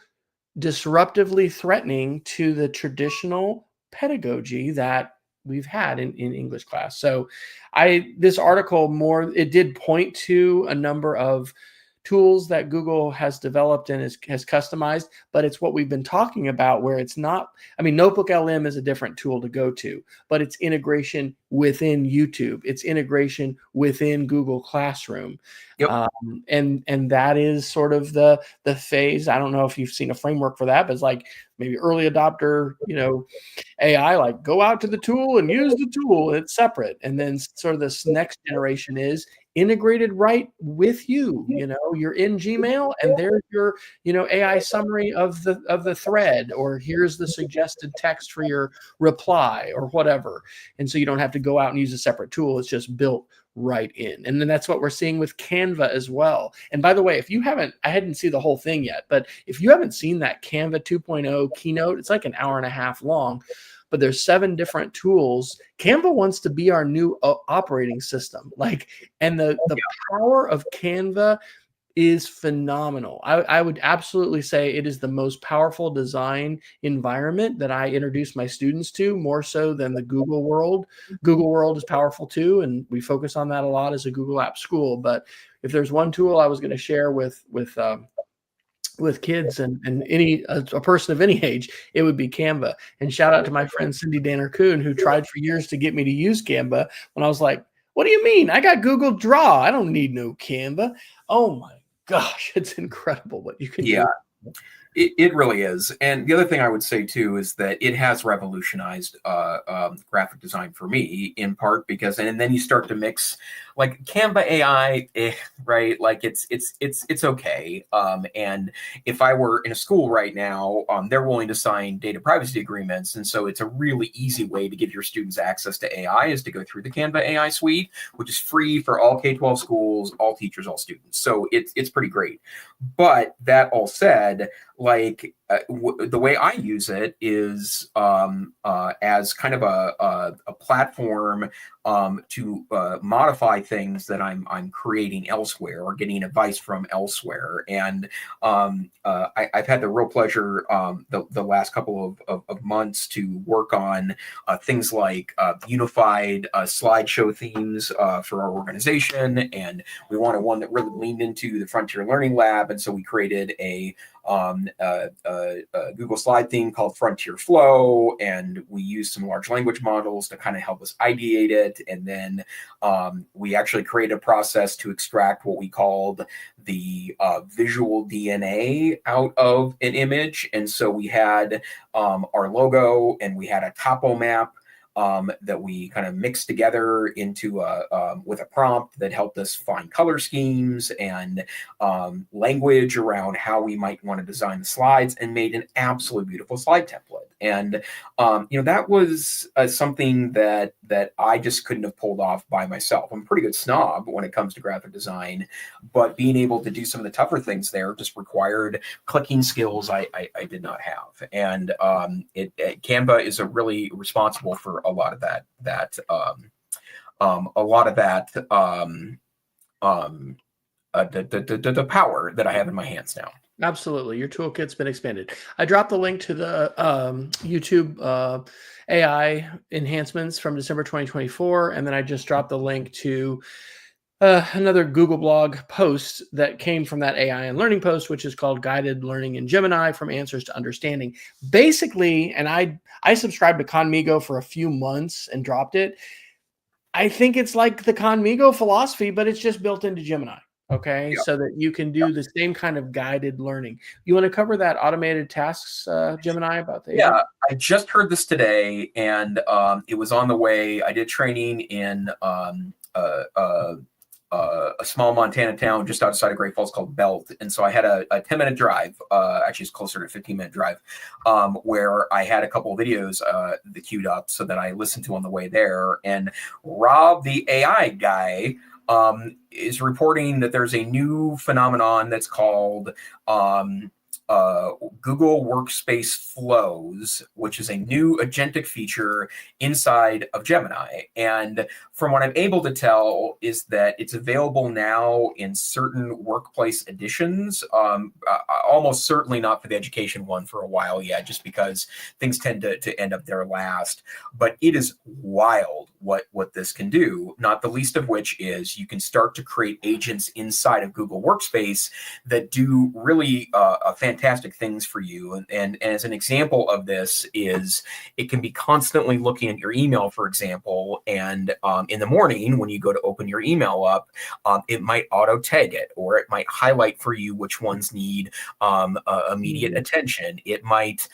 disruptively threatening to the traditional pedagogy that we've had in English class. So this article it did point to a number of tools that Google has developed and has customized, but it's what we've been talking about where it's not, I mean, Notebook LM is a different tool to go to, but it's integration within YouTube. It's integration within Google Classroom. Yep. And that is sort of the phase. I don't know if you've seen a framework for that, but it's like maybe early adopter, you know, AI, like go out to the tool and use the tool. It's separate. And then sort of this next generation is integrated right with you. You know, you're in Gmail and there's your, you know, AI summary of the thread, or here's the suggested text for your reply or whatever. And so you don't have to go out and use a separate tool. It's just built right in. And then that's what we're seeing with Canva as well. And by the way, if you haven't, I hadn't seen the whole thing yet, but if you haven't seen that Canva 2.0 keynote, it's like an hour and a half long, but there's 7 different tools. Canva wants to be our new operating system. Like, and the power of Canva is phenomenal. I would absolutely say it is the most powerful design environment that I introduce my students to, more so than the Google world. Google world is powerful too, and we focus on that a lot as a Google App School. But if there's one tool I was going to share with kids and a person of any age, it would be Canva. And shout out to my friend Cindy Danner-Kuhn, who tried for years to get me to use Canva when I was like, what do you mean? I got Google Draw. I don't need no Canva. Oh my gosh, it's incredible what you can do. It really is. And the other thing I would say, too, is that it has revolutionized graphic design for me, in part because, and then you start to mix like Canva AI, right? Like it's okay. And if I were in a school right now, they're willing to sign data privacy agreements. And so it's a really easy way to give your students access to AI is to go through the Canva AI suite, which is free for all K-12 schools, all teachers, all students. So it's pretty great. But that all said, like the way I use it is as kind of a platform to modify things that I'm creating elsewhere or getting advice from elsewhere. And I've had the real pleasure the last couple of months to work on things like unified slideshow themes for our organization. And we wanted one that really leaned into the Frontier Learning Lab. And so we created a Google slide theme called Frontier Flow, and we used some large language models to kind of help us ideate it. And then we actually created a process to extract what we called the visual DNA out of an image. And so we had our logo and we had a topo map that we kind of mixed together into with a prompt that helped us find color schemes and language around how we might want to design the slides, and made an absolutely beautiful slide template. And that was something that I just couldn't have pulled off by myself. I'm a pretty good snob when it comes to graphic design, but being able to do some of the tougher things there just required clicking skills I did not have. And Canva is a really responsible for a lot of the power that I have in my hands now. Absolutely. Your toolkit's been expanded. I dropped the link to the YouTube AI enhancements from December 2024. And then I just dropped the link to another Google blog post that came from that AI and learning post, which is called Guided Learning in Gemini from Answers to Understanding. Basically, and I subscribed to Conmigo for a few months and dropped it. I think it's like the Conmigo philosophy, but it's just built into Gemini. Okay, so that you can do the same kind of guided learning. You want to cover that automated tasks, Gemini, about the agent? I just heard this today, and it was on the way. I did training in a small Montana town just outside of Great Falls called Belt, and so I had a 10-minute drive. Actually, it's closer to a 15-minute drive, where I had a couple of videos that queued up so that I listened to on the way there. And Rob, the AI guy, is reporting that there's a new phenomenon that's called Google Workspace Flows, which is a new agentic feature inside of Gemini. And from what I'm able to tell is that it's available now in certain workplace editions, almost certainly not for the education one for a while yet, just because things tend to end up there last. But it is wild what this can do, not the least of which is you can start to create agents inside of Google Workspace that do really fantastic things for you. And as an example of this is it can be constantly looking at your email, for example, and in the morning when you go to open your email up, it might auto tag it, or it might highlight for you which ones need immediate attention. It might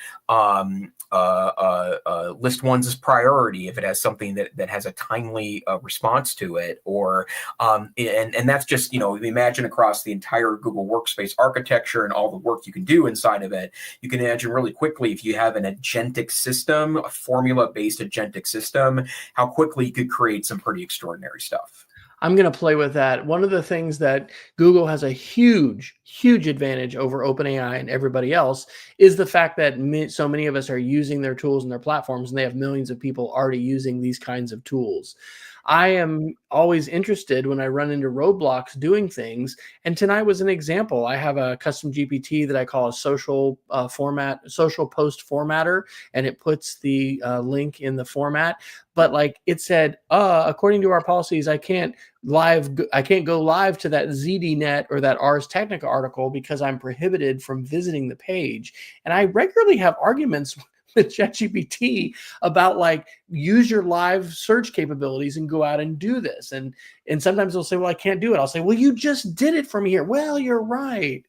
list ones as priority if it has something that has a timely response to it, or and that's just, imagine across the entire Google Workspace architecture and all the work you can do inside of it. You can imagine really quickly if you have an agentic system, a formula-based agentic system, how quickly you could create some pretty extraordinary stuff. I'm going to play with that. One of the things that Google has a huge, huge advantage over OpenAI and everybody else is the fact that so many of us are using their tools and their platforms, and they have millions of people already using these kinds of tools. I am always interested when I run into roadblocks doing things. And tonight was an example. I have a custom GPT that I call a social post formatter, and it puts the link in the format. But like it said, according to our policies, I can't go live to that ZDNet or that Ars Technica article because I'm prohibited from visiting the page. And I regularly have arguments with ChatGPT about use your live search capabilities and go out and do this. And sometimes they'll say, well, I can't do it. I'll say, well, you just did it from here. Well, you're right.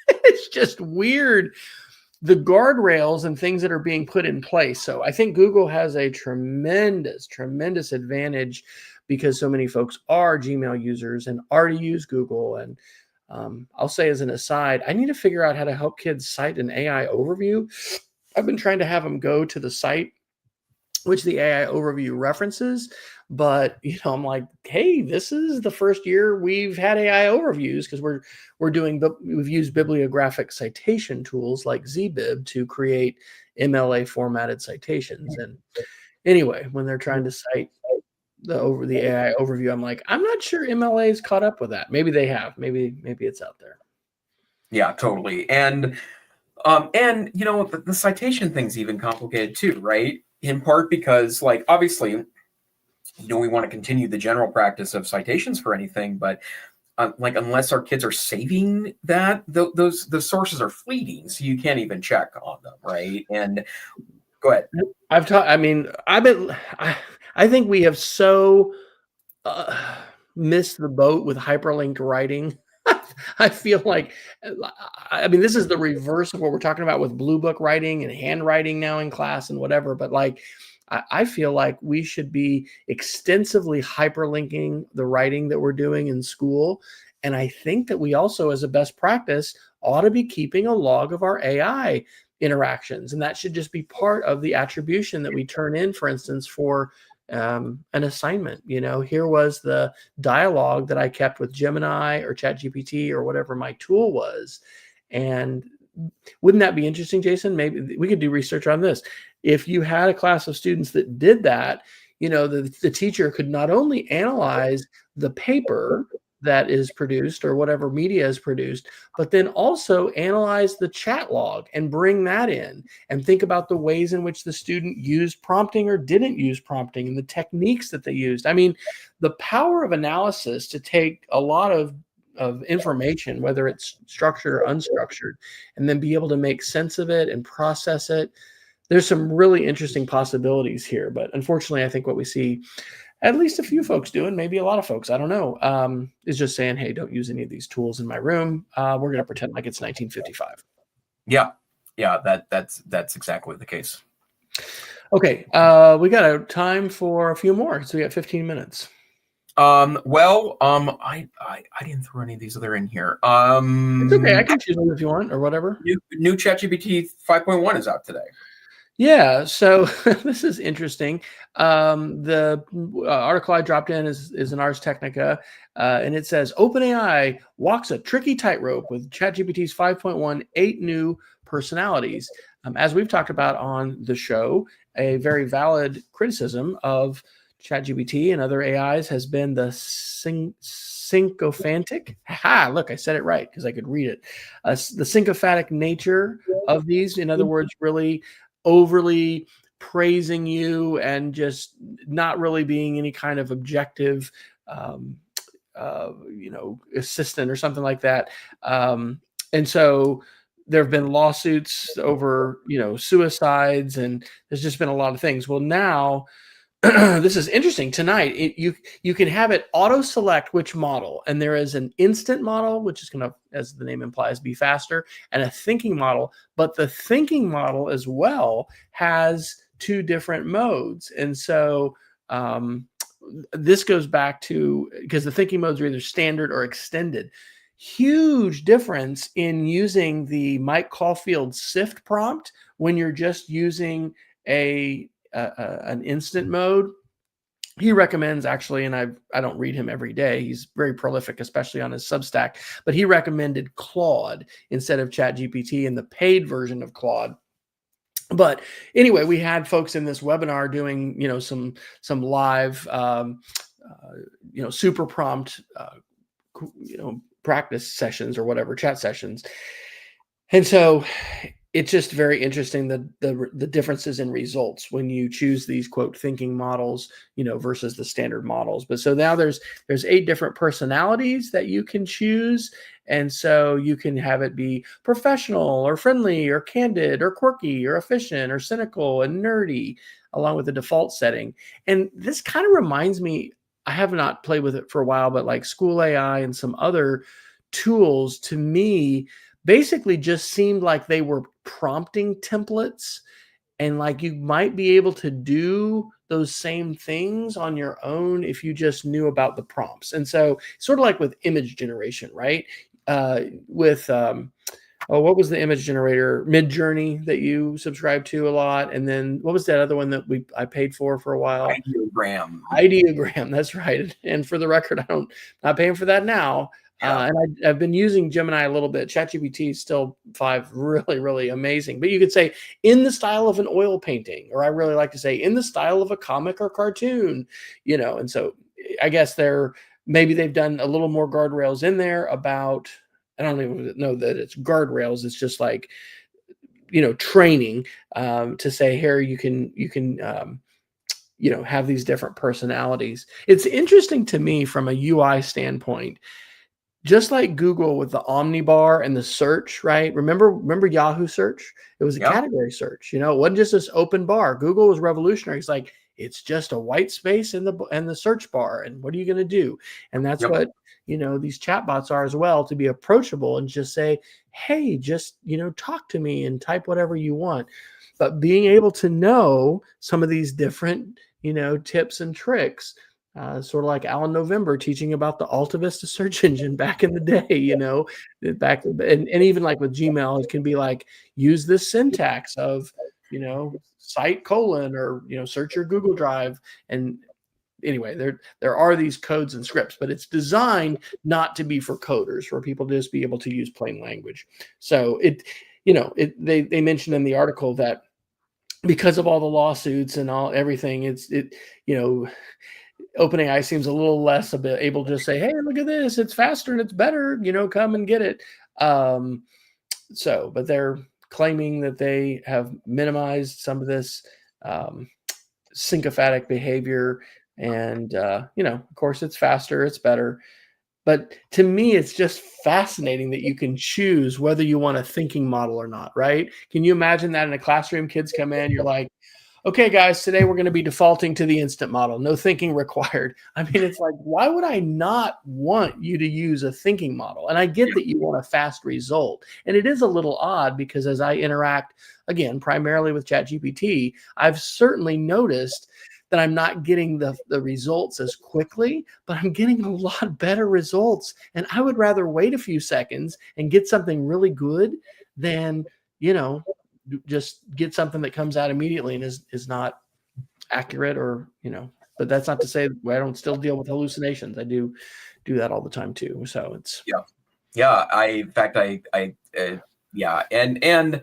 It's just weird, the guardrails and things that are being put in place. So I think Google has a tremendous, tremendous advantage because so many folks are Gmail users and already use Google. And I'll say as an aside, I need to figure out how to help kids cite an AI overview. I've been trying to have them go to the site, which the AI overview references, but I'm like, hey, this is the first year we've had AI overviews because we've used bibliographic citation tools like ZBib to create MLA formatted citations. And anyway, when they're trying to cite the AI overview, I'm like, I'm not sure MLA is caught up with that. Maybe they have. Maybe it's out there. Yeah, totally. And the citation thing's even complicated too, right? In part because, obviously, we want to continue the general practice of citations for anything, but unless our kids are saving that, those sources are fleeting, so you can't even check on them, right? And go ahead. I think we have so missed the boat with hyperlinked writing. I feel like, this is the reverse of what we're talking about with Blue Book writing and handwriting now in class and whatever. But I feel like we should be extensively hyperlinking the writing that we're doing in school. And I think that we also, as a best practice, ought to be keeping a log of our AI interactions. And that should just be part of the attribution that we turn in, for instance, for an assignment. Here was the dialogue that I kept with Gemini or ChatGPT or whatever my tool was. And wouldn't that be interesting, Jason? Maybe we could do research on this. If you had a class of students that did that, the teacher could not only analyze the paper that is produced or whatever media is produced, but then also analyze the chat log and bring that in and think about the ways in which the student used prompting or didn't use prompting and the techniques that they used. I mean, the power of analysis to take a lot of information, whether it's structured or unstructured, and then be able to make sense of it and process it. There's some really interesting possibilities here, but unfortunately, I think what we see, at least a few folks doing, maybe a lot of folks, I don't know, is just saying, hey, don't use any of these tools in my room. We're going to pretend like it's 1955. Yeah, that's exactly the case. Okay, we got a time for a few more, so we got 15 minutes. I didn't throw any of these other in here. It's okay, I can choose them if you want or whatever. New ChatGPT 5.1 is out today. Yeah, so this is interesting. The article I dropped in is an Ars Technica, and it says OpenAI walks a tricky tightrope with ChatGPT's 5.1, 8 new personalities. As we've talked about on the show, a very valid criticism of ChatGPT and other AIs has been the sycophantic. Look, I said it right because I could read it. The sycophantic nature of these, in other words, really overly praising you and just not really being any kind of objective, assistant or something like that. And so there have been lawsuits over, suicides, and there's just been a lot of things. Well, now this is interesting. Tonight, you can have it auto select which model, and there is an instant model, which is going to, as the name implies, be faster, and a thinking model. But the thinking model as well has 2 different modes, and so this goes back to, because the thinking modes are either standard or extended. Huge difference in using the Mike Caulfield SIFT prompt when you're just using an instant mode. He recommends, actually, and I don't read him every day. He's very prolific, especially on his Substack, but he recommended Claude instead of ChatGPT and the paid version of Claude. But anyway, we had folks in this webinar doing, some live, super prompt, practice sessions or whatever, chat sessions. And so it's just very interesting the differences in results when you choose these quote thinking models, versus the standard models. But so now there's 8 different personalities that you can choose. And so you can have it be professional or friendly or candid or quirky or efficient or cynical and nerdy, along with the default setting. And this kind of reminds me, I have not played with it for a while, but like School AI and some other tools, to me, basically just seemed like they were prompting templates, and like you might be able to do those same things on your own if you just knew about the prompts. And so sort of like with image generation, right? What was the image generator, Midjourney, that you subscribe to a lot? And then what was that other one that I paid for a while? Ideogram, that's right. And for the record, not paying for that now. Yeah. And I've been using Gemini a little bit. ChatGPT is still 5, really, really amazing. But you could say in the style of an oil painting, or I really like to say in the style of a comic or cartoon, And so I guess maybe they've done a little more guardrails in there about, I don't even know that it's guardrails. It's just like, training to say here you can have these different personalities. It's interesting to me from a UI standpoint. Just like Google with the Omnibar and the search, right? Remember Yahoo search? It was a category search. It wasn't just this open bar. Google was revolutionary. It's like, it's just a white space in the search bar. And what are you going to do? And that's what, these chatbots are as well, to be approachable and just say, hey, just, talk to me and type whatever you want. But being able to know some of these different, tips and tricks Sort of like Alan November teaching about the Alta Vista search engine back in the day, and even like with Gmail, it can be like, use this syntax of, cite colon, or, search your Google Drive. And anyway, there are these codes and scripts, but it's designed not to be for coders, for people to just be able to use plain language. So they mentioned in the article that because of all the lawsuits and everything, OpenAI seems a little less able to just say, hey, look at this, it's faster and it's better, come and get it. But they're claiming that they have minimized some of this sycophantic behavior. And, of course, it's faster, it's better. But to me, it's just fascinating that you can choose whether you want a thinking model or not, right? Can you imagine that in a classroom? Kids come in, you're like, okay, guys, today we're going to be defaulting to the instant model. No thinking required. I mean, it's like, why would I not want you to use a thinking model? And I get that you want a fast result. And it is a little odd because as I interact, again, primarily with ChatGPT, I've certainly noticed that I'm not getting the results as quickly, but I'm getting a lot better results. And I would rather wait a few seconds and get something really good than, just get something that comes out immediately and is not accurate, or, but that's not to say I don't still deal with hallucinations. I do that all the time too. So it's, yeah. And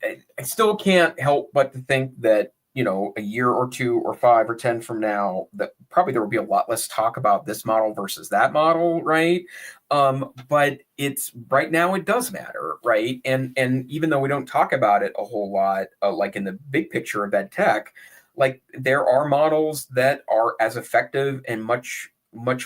I still can't help but to think that, a year or 2 or 5 or 10 from now, that probably there will be a lot less talk about this model versus that model, right? But it's right now it does matter, right? And even though we don't talk about it a whole lot, like in the big picture of EdTech, like there are models that are as effective and much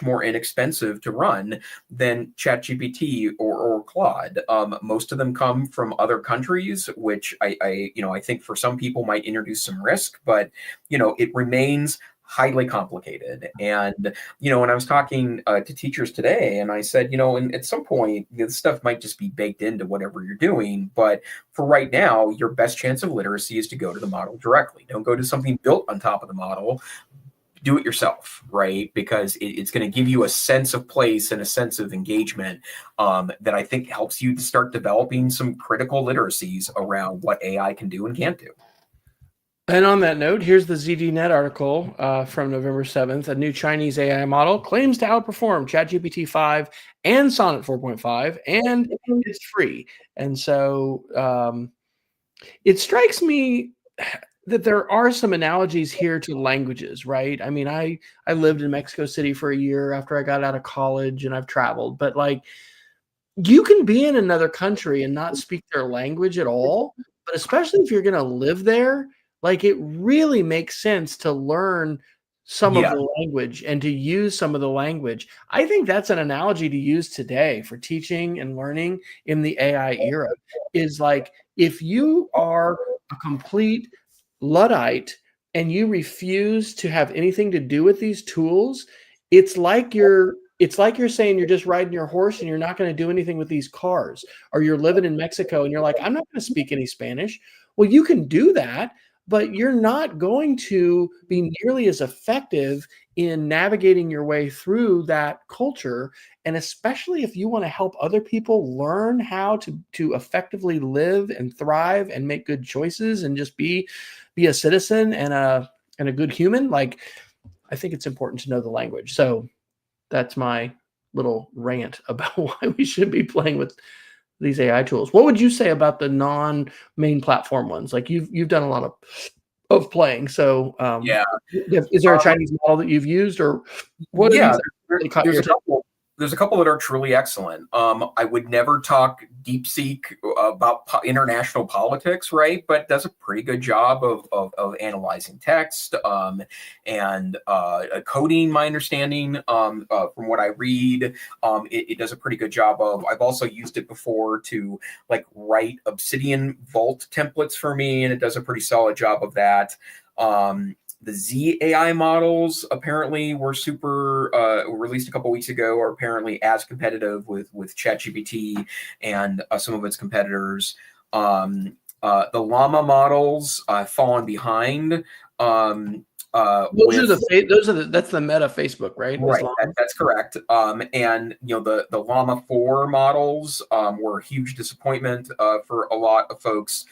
more inexpensive to run than ChatGPT or Claude. Most of them come from other countries, which I think for some people might introduce some risk, but it remains highly complicated. And when I was talking to teachers today, and I said, and at some point this stuff might just be baked into whatever you're doing, but for right now, your best chance of literacy is to go to the model directly. Don't go to something built on top of the model. Do it yourself, right? Because it's going to give you a sense of place and a sense of engagement that I think helps you to start developing some critical literacies around what AI can do and can't do. And on that note, here's the ZDNet article from November 7th. A new Chinese AI model claims to outperform ChatGPT 5 and Sonnet 4.5, and it's free. And so it strikes me that there are some analogies here to languages, right? I mean, I lived in Mexico City for a year after I got out of college, and I've traveled, but like, you can be in another country and not speak their language at all, but especially if you're going to live there, like it really makes sense to learn some of the language and to use some of the language. I think that's an analogy to use today for teaching and learning in the AI era, is like, if you are a complete Luddite and you refuse to have anything to do with these tools, it's like you're saying you're just riding your horse and you're not going to do anything with these cars. Or you're living in Mexico and you're like, I'm not going to speak any Spanish. Well, you can do that, but you're not going to be nearly as effective in navigating your way through that culture. And especially if you want to help other people learn how to effectively live and thrive and make good choices and just be a citizen and a good human, like, I think it's important to know the language. So that's my little rant about why we should be playing with these AI tools. What would you say about the non-main platform ones? Like, you've done a lot of playing. So is there a Chinese model that you've used, or what? Yeah, really caught your attention? There's a couple that are truly excellent. I would never talk DeepSeek about international politics, right? But does a pretty good job of analyzing text and coding. My understanding from what I read, it does a pretty good job of. I've also used it before to like write Obsidian Vault templates for me, and it does a pretty solid job of that. The Z AI models apparently were released a couple weeks ago, are apparently as competitive with ChatGPT and some of its competitors. The Llama models fallen behind with that's the Meta Facebook, right? right, that's correct. And the Llama 4 models were a huge disappointment for a lot of folks.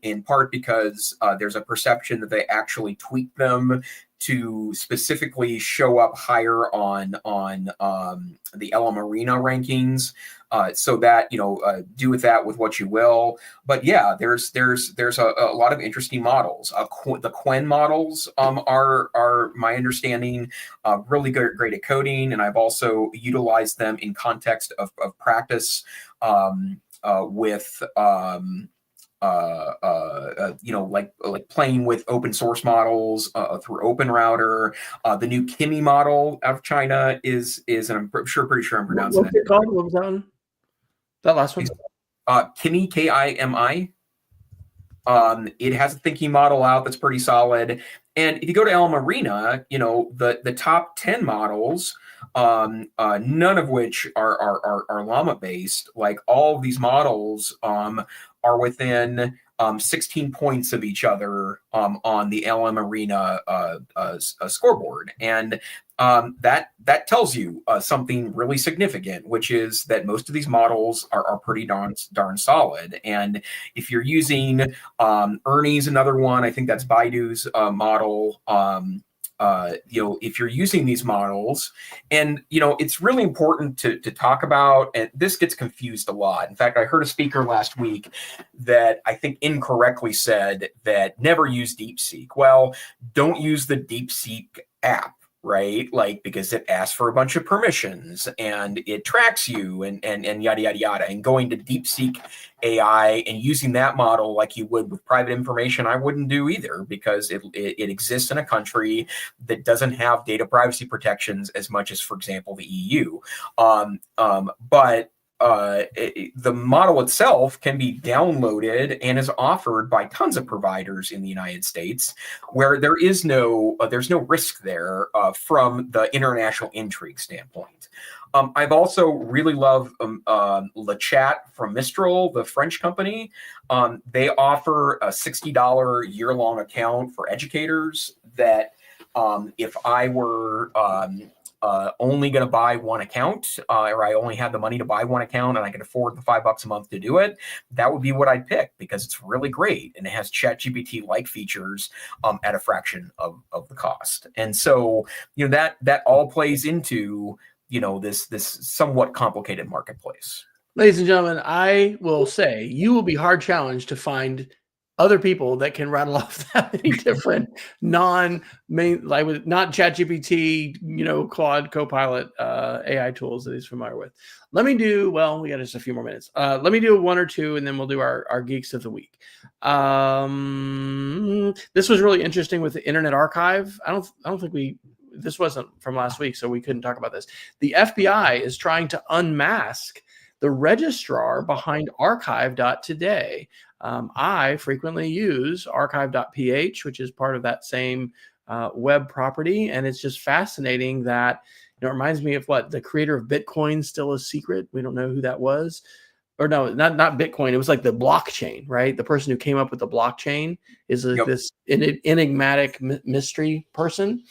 In part because there's a perception that they actually tweak them to specifically show up higher on the LM Arena rankings. So that do with that with what you will. But yeah, there's a lot of interesting models. The Quen models are my understanding really great at coding, and I've also utilized them in context of practice with like playing with open source models through OpenRouter. The new Kimi model out of China is, and I'm pretty sure I'm pronouncing What's it called? What was that one? That last one? Kimi, Kimi. It has a thinking model out that's pretty solid. And if you go to Elm Arena, the top 10 models, none of which are llama based, like all of these models are within 16 points of each other on the LM Arena scoreboard. And that tells you something really significant, which is that most of these models are pretty darn solid. And if you're using Ernie's another one, I think that's Baidu's model. If you're using these models, and it's really important to talk about, and this gets confused a lot. In fact, I heard a speaker last week that I think incorrectly said that never use DeepSeek. Well, don't use the DeepSeek app, right? Like, because it asks for a bunch of permissions and it tracks you and yada, yada, yada. And going to DeepSeek AI and using that model like you would with private information, I wouldn't do either, because it exists in a country that doesn't have data privacy protections as much as, for example, the EU. But the model itself can be downloaded and is offered by tons of providers in the United States, where there's no risk there from the international intrigue standpoint. I've also really loved Le Chat from Mistral, the French company. They offer a $60 year-long account for educators that if I were only going to buy one account, or I only had the money to buy one account and I could afford the $5 a month to do it, that would be what I'd pick, because it's really great and it has ChatGPT-like features at a fraction of the cost. And so, that all plays into, this somewhat complicated marketplace. Ladies and gentlemen, I will say you will be hard challenged to find other people that can rattle off that many different not ChatGPT, Claude, Copilot, AI tools that he's familiar with. We got just a few more minutes. Let me do one or two, and then we'll do our Geeks of the Week. This was really interesting with the Internet Archive. I don't think this wasn't from last week, so we couldn't talk about this. The FBI is trying to unmask the registrar behind archive.today. I frequently use archive.ph, which is part of that same web property. And it's just fascinating that it reminds me of what the creator of Bitcoin still is secret. We don't know who that was. Or no, not Bitcoin. It was like the blockchain, right? The person who came up with the blockchain is this enigmatic mystery person.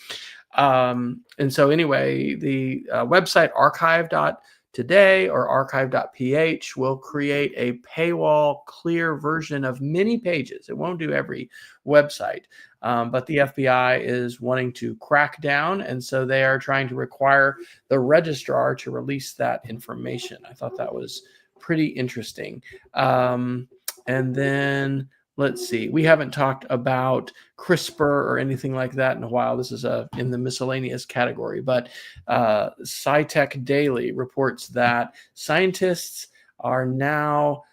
And so anyway, the website archive.today or archive.ph will create a paywall clear version of many pages. It won't do every website, but the FBI is wanting to crack down, and so they are trying to require the registrar to release that information. I thought that was pretty interesting. And then let's see, we haven't talked about CRISPR or anything like that in a while. This is in the miscellaneous category, but SciTech Daily reports that scientists are now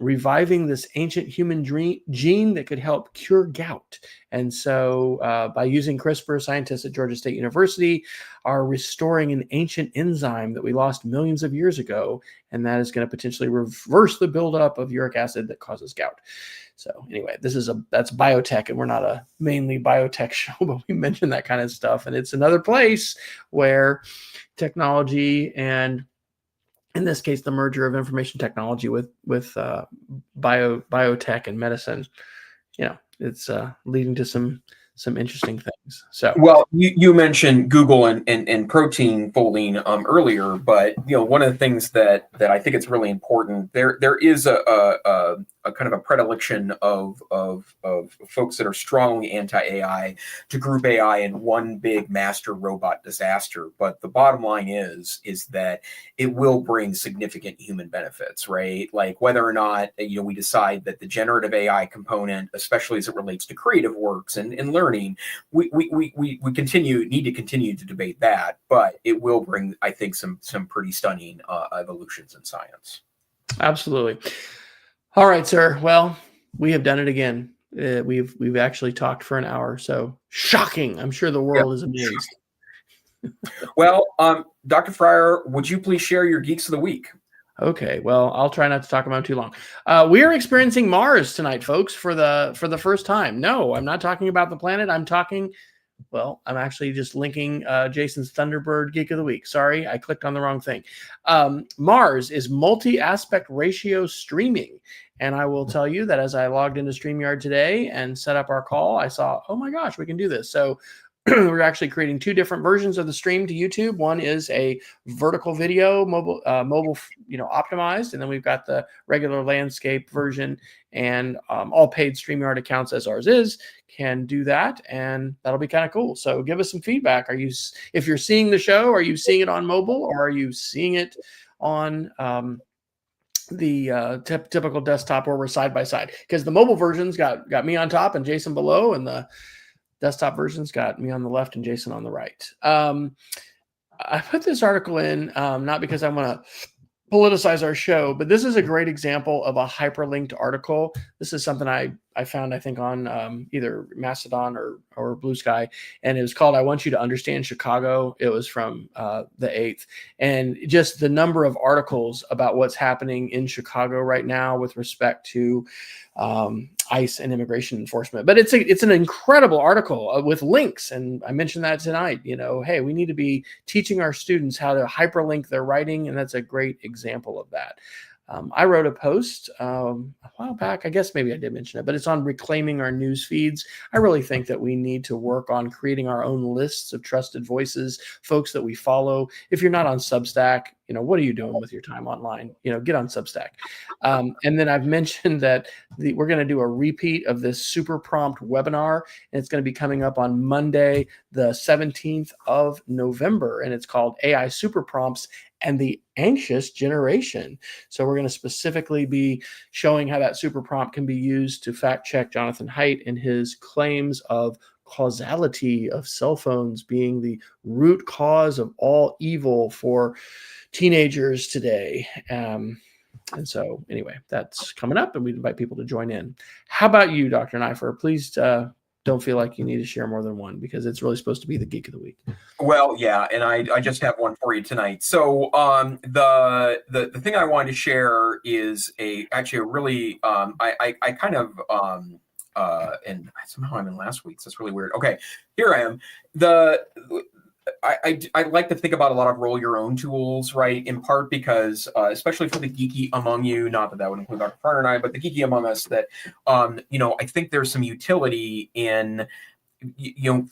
reviving this ancient human gene that could help cure gout. And so by using CRISPR, scientists at Georgia State University are restoring an ancient enzyme that we lost millions of years ago, and that is going to potentially reverse the buildup of uric acid that causes gout. So anyway, that's biotech, and we're not a mainly biotech show, but we mention that kind of stuff. And it's another place where technology, and in this case, the merger of information technology with biotech and medicine, it's leading to some some interesting things. So, well, you mentioned Google and protein folding earlier, but one of the things that I think it's really important, there is a kind of a predilection of folks that are strongly anti-AI to group AI in one big master robot disaster. But the bottom line is that it will bring significant human benefits, right? Like whether or not we decide that the generative AI component, especially as it relates to creative works and learning, we need to continue to debate that, but it will bring, I think, some pretty stunning evolutions in science. absolutely. All right, sir. Well, we have done it again. We've actually talked for an hour. So shocking. I'm sure the world is amazed. Well, Dr. Fryer, would you please share your Geeks of the Week? Okay, well, I'll try not to talk about it too long. We are experiencing Mars tonight, folks, for the first time. No, I'm not talking about the planet. I'm actually just linking Jason's Thunderbird Geek of the Week. Sorry, I clicked on the wrong thing. Mars is multi-aspect ratio streaming. And I will tell you that as I logged into StreamYard today and set up our call, I saw, oh my gosh, we can do this. So we're actually creating two different versions of the stream to YouTube. One is a vertical video, mobile, optimized, and then we've got the regular landscape version. And all paid StreamYard accounts, as ours is, can do that, and that'll be kind of cool. So give us some feedback. If you're seeing the show, are you seeing it on mobile, or are you seeing it on the typical desktop where we're side by side? Because the mobile version's got me on top and Jason below, and the desktop version's got me on the left and Jason on the right. I put this article in not because I want to politicize our show, but this is a great example of a hyperlinked article. This is something I found, I think, on either Mastodon or Blue Sky, and it was called "I Want You to Understand Chicago." It was from the 8th, and just the number of articles about what's happening in Chicago right now with respect to ICE and immigration enforcement. But it's an incredible article with links, and I mentioned that tonight. Hey, we need to be teaching our students how to hyperlink their writing, and that's a great example of that. I wrote a post a while back. I guess maybe I did mention it, but it's on reclaiming our news feeds. I really think that we need to work on creating our own lists of trusted voices, folks that we follow. If you're not on Substack, what are you doing with your time online? Get on Substack. And then I've mentioned that we're going to do a repeat of this super prompt webinar, and it's going to be coming up on Monday, the 17th of November, and it's called AI Super Prompts and the Anxious Generation. So we're going to specifically be showing how that super prompt can be used to fact check Jonathan Haidt and his claims of causality of cell phones being the root cause of all evil for teenagers today. And so anyway, that's coming up, and we invite people to join in. How about you, Dr. Neifer? Please don't feel like you need to share more than one, because it's really supposed to be the Geek of the Week. Well, yeah, and I just have one for you tonight. So the thing I wanted to share is actually a really I kind of and somehow I'm in last week's. That's really weird. Okay, here I am. I like to think about a lot of roll your own tools, right? In part because, especially for the geeky among you, not that would include Dr. Farner and I, but the geeky among us, that, I think there's some utility in,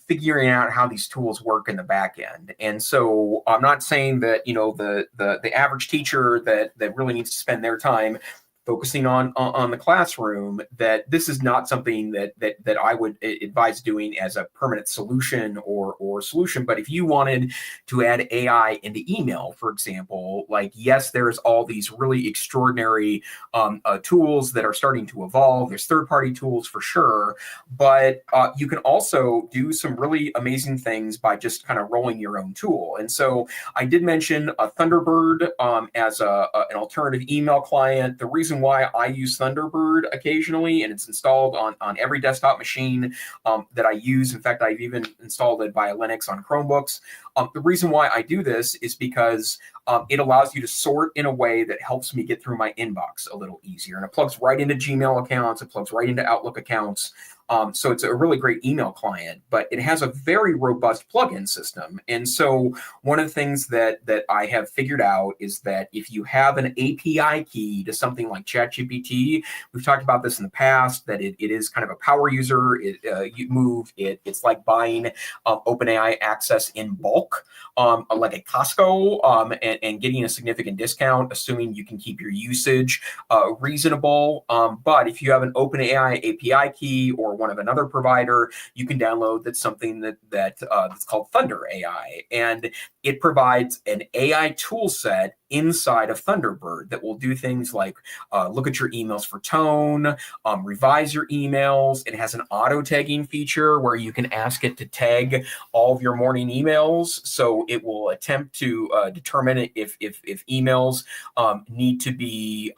figuring out how these tools work in the back end. And so I'm not saying that, the average teacher that really needs to spend their time focusing on the classroom, that this is not something that I would advise doing as a permanent solution or solution. But if you wanted to add AI into email, for example, like, yes, there's all these really extraordinary tools that are starting to evolve. There's third-party tools for sure, but you can also do some really amazing things by just kind of rolling your own tool. And so I did mention Thunderbird as an alternative email client. The reason why I use Thunderbird occasionally, and it's installed on every desktop machine that I use. In fact, I've even installed it via Linux on Chromebooks. The reason why I do this is because it allows you to sort in a way that helps me get through my inbox a little easier. And it plugs right into Gmail accounts. It plugs right into Outlook accounts. So it's a really great email client, but it has a very robust plugin system. And so one of the things that I have figured out is that if you have an API key to something like ChatGPT, we've talked about this in the past, that it is kind of a power user. It's like buying OpenAI access in bulk, like at Costco, and getting a significant discount, assuming you can keep your usage reasonable. But if you have an OpenAI API key or one of another provider, you can download that's something that's called Thunder AI, and it provides an AI tool set inside of Thunderbird that will do things like look at your emails for tone, revise your emails. It has an auto tagging feature where you can ask it to tag all of your morning emails, so it will attempt to determine if emails need to be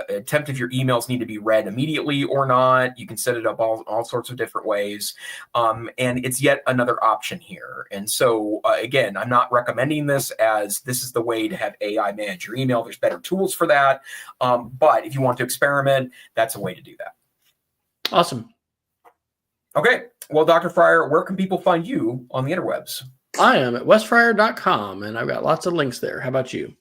attempt if your emails need to be read immediately or not. You can set it up all sorts of different ways. And it's yet another option here. And so again, I'm not recommending this as this is the way to have AI manage your email. There's better tools for that. But if you want to experiment, that's a way to do that. Awesome. Okay. Well, Dr. Fryer, where can people find you on the interwebs? I am at westfryer.com, and I've got lots of links there. How about you?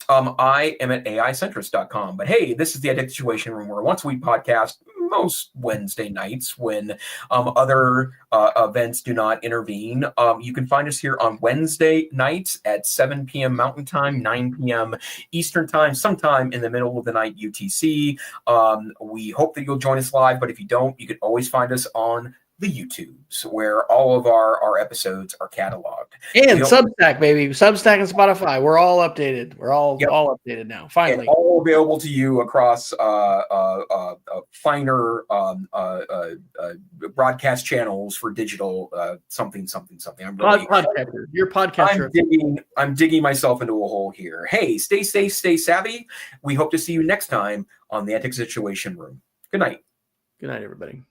I am at aicentrist.com. But hey, this is the EdTech Situation Room, where once a week podcast most Wednesday nights when other events do not intervene. You can find us here on Wednesday nights at 7 p.m. Mountain Time, 9 p.m. Eastern Time, sometime in the middle of the night UTC. We hope that you'll join us live, but if you don't, you can always find us on the YouTubes, where all of our episodes are cataloged. And Substack, baby. Substack and Spotify. We're all updated. We're all updated now. Finally. And all available to you across finer broadcast channels for digital something. I'm really podcaster. Your podcaster. I'm digging myself into a hole here. Hey, stay safe, stay savvy. We hope to see you next time on the EdTech Situation Room. Good night. Good night, everybody.